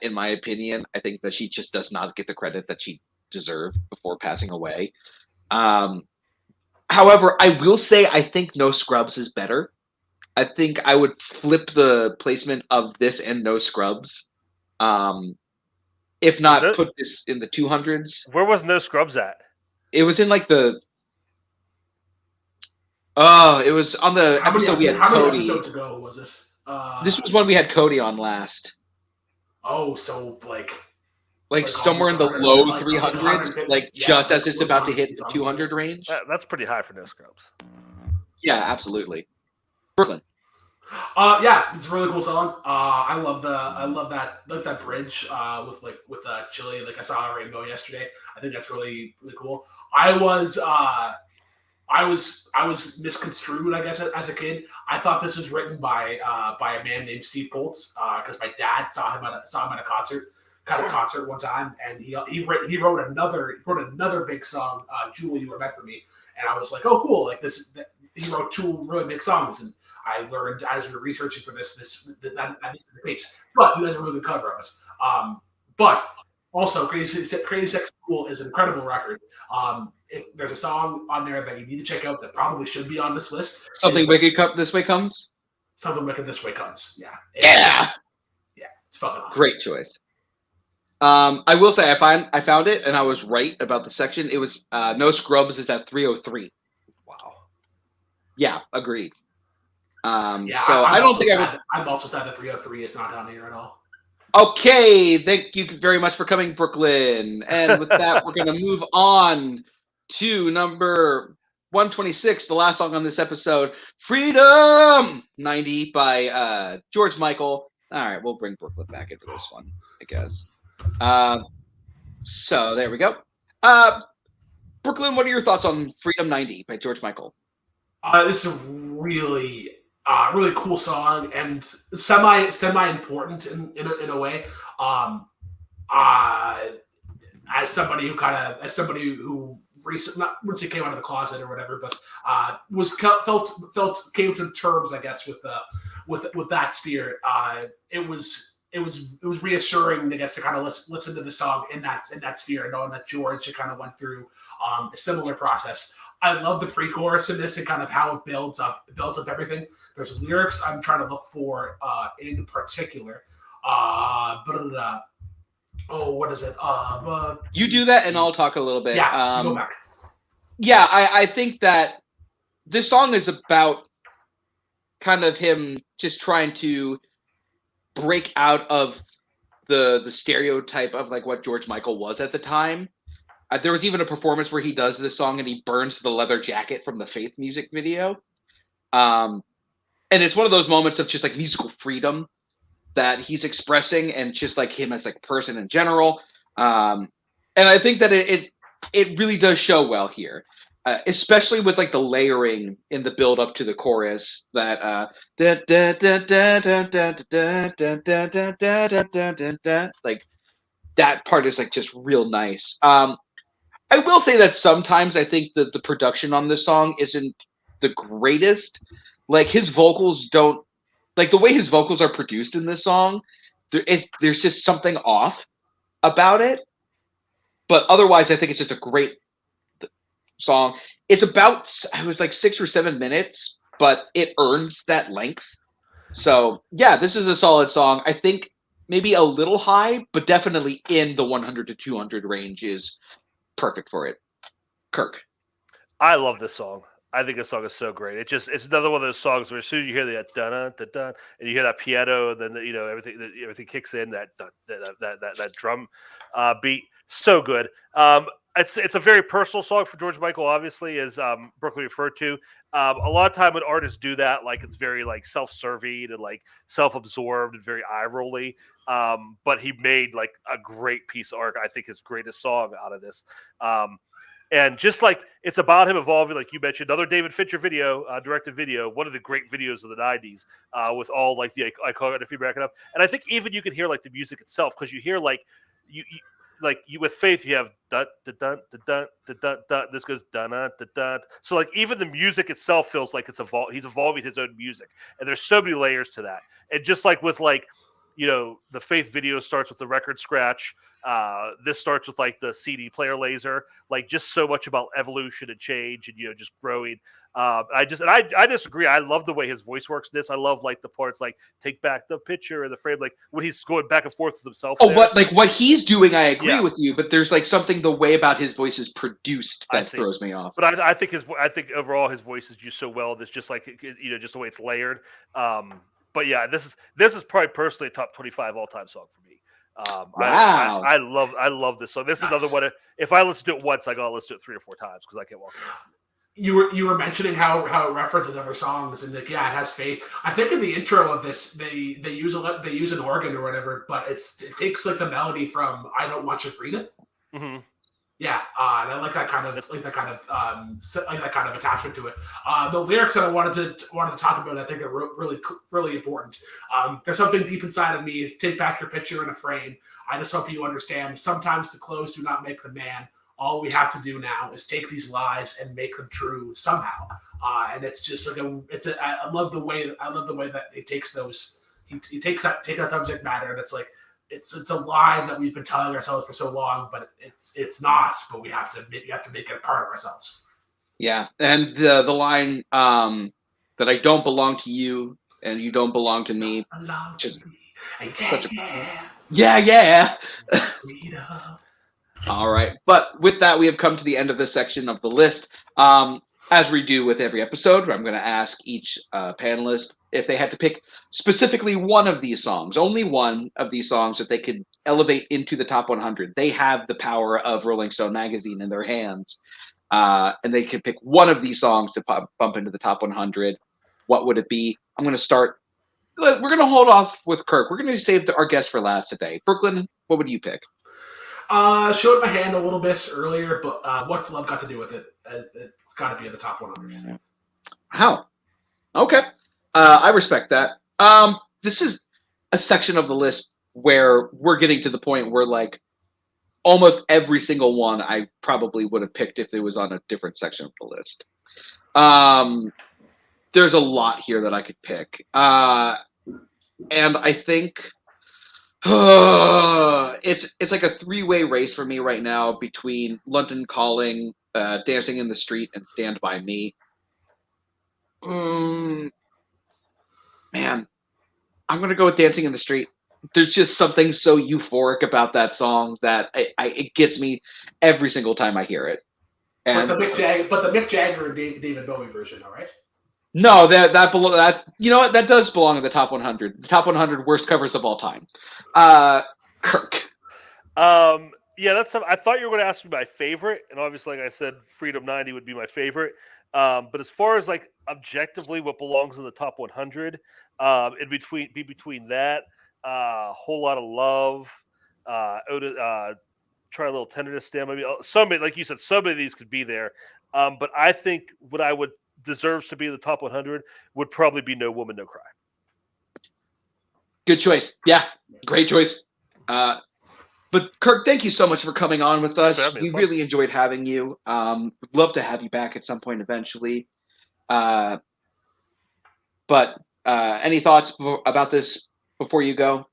in my opinion. I think that she just does not get the credit that she deserved before passing away. However, I will say I think No Scrubs is better. I think I would flip the placement of this and No Scrubs. If not, put this in the 200s. Where was No Scrubs at? It was in like it was on the episode we had Cody. How many episodes ago was it? This was one we had Cody on last. Oh, so like somewhere in the low 300s, just as it's about to hit the 200 range. That's pretty high for No Scrubs. Yeah, absolutely. Brooklyn. Yeah, it's a really cool song. I love that bridge with Chili. Like I saw a rainbow yesterday. I think that's really, really cool. I was misconstrued, I guess, as a kid. I thought this was written by a man named Steve Coltz because my dad saw him at a concert one time, and he wrote another big song, "Jewel You Were Meant for Me," and I was like, oh, cool! Like this, he wrote 2 really big songs, and I learned as we were researching for that is the case. But he does a really good cover of it. But also, Crazy Sex Cool is an incredible record. If there's a song on there that you need to check out that probably should be on this list, Something Wicked This Way Comes. Something Wicked This Way Comes. Yeah, it's fucking awesome. Great choice. I will say I found it and I was right about the section. It was No Scrubs is at 303. Wow. Yeah, agreed. So I'm also sad that 303 is not on here at all. Okay, thank you very much for coming, Brooklyn. And with that, we're going to move on to number 126, the last song on this episode, Freedom 90 by George Michael. All right, we'll bring Brooklyn back in for this one, I guess. So there we go. Brooklyn, what are your thoughts on Freedom 90 by George Michael? This is a really cool song and semi important in a way. As somebody who recently, not once he came out of the closet or whatever, but came to terms, I guess, with that sphere. It was reassuring, I guess, to kind of listen to the song in that sphere, knowing that George kind of went through a similar process. I love the pre-chorus in this and kind of how it builds up everything. There's lyrics I'm trying to look for in particular. What is it? You do that, and I'll talk a little bit. Yeah, go back. Yeah, I think that this song is about kind of him just trying to break out of the stereotype of like what George Michael was at the time. There was even a performance where he does this song and he burns the leather jacket from the Faith music video. And it's one of those moments of just like musical freedom that he's expressing and just like him as like person in general. And I think that it really does show well here, especially with like the layering in the build up to the chorus that like that part is like just real nice. I will say that sometimes I think that the production on this song isn't the greatest. Like his vocals don't, like the way his vocals are produced in this song, there's just something off about it. But otherwise, I think it's just a great song. It's about, it was like 6 or 7 minutes, but it earns that length. So yeah, this is a solid song. I think maybe a little high, but definitely in the 100 to 200 range is perfect for it. Kirk. I love this song. I think this song is so great. It's another one of those songs where as soon as you hear that dun dun dun and you hear that piano, then everything kicks in, that drum beat, so good. It's a very personal song for George Michael, obviously, as Brooklyn referred to. A lot of time when artists do that, like it's very like self-serving and like self-absorbed and very eye-rolly. But he made like a great piece of art. I think his greatest song out of this. And just like it's about him evolving, like you mentioned, another David Fincher video, directed video, one of the great videos of the 90s, with all like the iconography backing up. And I think even you can hear like the music itself, because you hear like you with Faith, you have dun dun dun dun dun dun dun. This goes dun dun dun dun. So like even the music itself feels like he's evolving his own music, and there's so many layers to that. And just like with like, the Faith video starts with the record scratch. This starts with like the CD player laser, like just so much about evolution and change and, just growing. I disagree. I love the way his voice works in this. I love like the parts like take back the picture and the frame, like when he's going back and forth with himself. Oh, but like what he's doing, I agree with you, but there's like something the way about his voice is produced that throws me off. But I think overall his voice is used so well. It's just like, just the way it's layered. But yeah, this is probably personally a top 25 all-time song for me. Wow. I love this song. This is another one. If I listen to it once, I gotta listen to it 3 or 4 times because I can't walk away. You were mentioning how it references other songs and like, yeah, it has Faith. I think in the intro of this they use an organ or whatever, but it takes like the melody from "I Don't Want Your Freedom." Mm-hmm. Yeah, and I like that kind of attachment to it. The lyrics that I wanted to talk about, I think are really, really important. There's something deep inside of me. Take back your picture in a frame. I just hope you understand. Sometimes the clothes do not make the man. All we have to do now is take these lies and make them true somehow. And it's just like I love the way that he takes those. He takes that subject matter, and it's like it's a lie that we've been telling ourselves for so long, but it's not. But we have to make it a part of ourselves. Yeah, and the line that I don't belong to you and you don't belong to me. Just yeah. All right, but with that, we have come to the end of this section of the list. As we do with every episode, I'm going to ask each panelist if they had to pick specifically one of these songs, only one of these songs that they could elevate into the top 100. They have the power of Rolling Stone magazine in their hands, and they could pick one of these songs to bump into the top 100. What would it be? I'm going to start. We're going to hold off with Kirk. We're going to save our guest for last today. Brooklyn, what would you pick? Showed my hand a little bit earlier, but what's love got to do with it? It's got to be in the top 100. How? Okay. I respect that. This is a section of the list where we're getting to the point where, like, almost every single one I probably would have picked if it was on a different section of the list. There's a lot here that I could pick. And I think it's like a three-way race for me right now between London Calling, Dancing in the Street, and Stand By Me. Man, I'm going to go with Dancing in the Street. There's just something so euphoric about that song that it gets me every single time I hear it. And but the Mick Jagger and David Bowie version, all right? No, that you know what, that does belong in the top 100. The top 100 worst covers of all time. Kirk. Yeah, that's something. I thought you were going to ask me my favorite, and obviously, like I said, Freedom 90 would be my favorite. But as far as like objectively what belongs in the top 100, in between that, Whole Lot of Love, Otis, Try a Little Tenderness, Stand By Me. Somebody, like you said, somebody of these could be there. But I think what I would deserves to be in the top 100 would probably be No Woman, No Cry. Good choice. Yeah, great choice. But Kirk, thank you so much for coming on with us. We really enjoyed having you. Would love to have you back at some point eventually. But any thoughts about this before you go?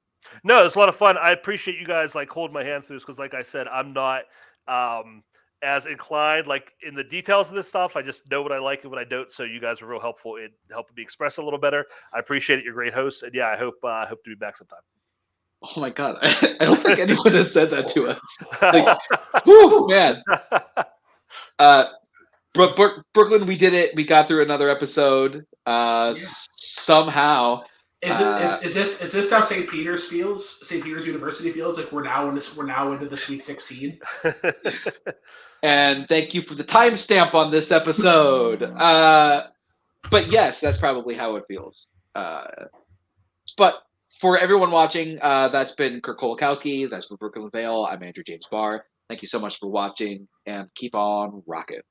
No, it's a lot of fun. I appreciate you guys like holding my hand through this because, like I said, I'm not as inclined like in the details of this stuff. I just know what I like and what I don't. So you guys were real helpful in helping me express a little better. I appreciate it. You're great hosts, and yeah, I hope to be back sometime. Oh my God, I don't think anyone has said that to us. Like, whew, man. Brooklyn, we did it. We got through another episode. Somehow. Is this how St. Peter's feels? St. Peter's University feels like we're now into the Sweet 16. And thank you for the timestamp on this episode. But yes, that's probably how it feels. But for everyone watching, that's been Kirk Kowalkowski. That's for Brooklyn Vale. I'm Andrew James Barr. Thank you so much for watching, and keep on rocking.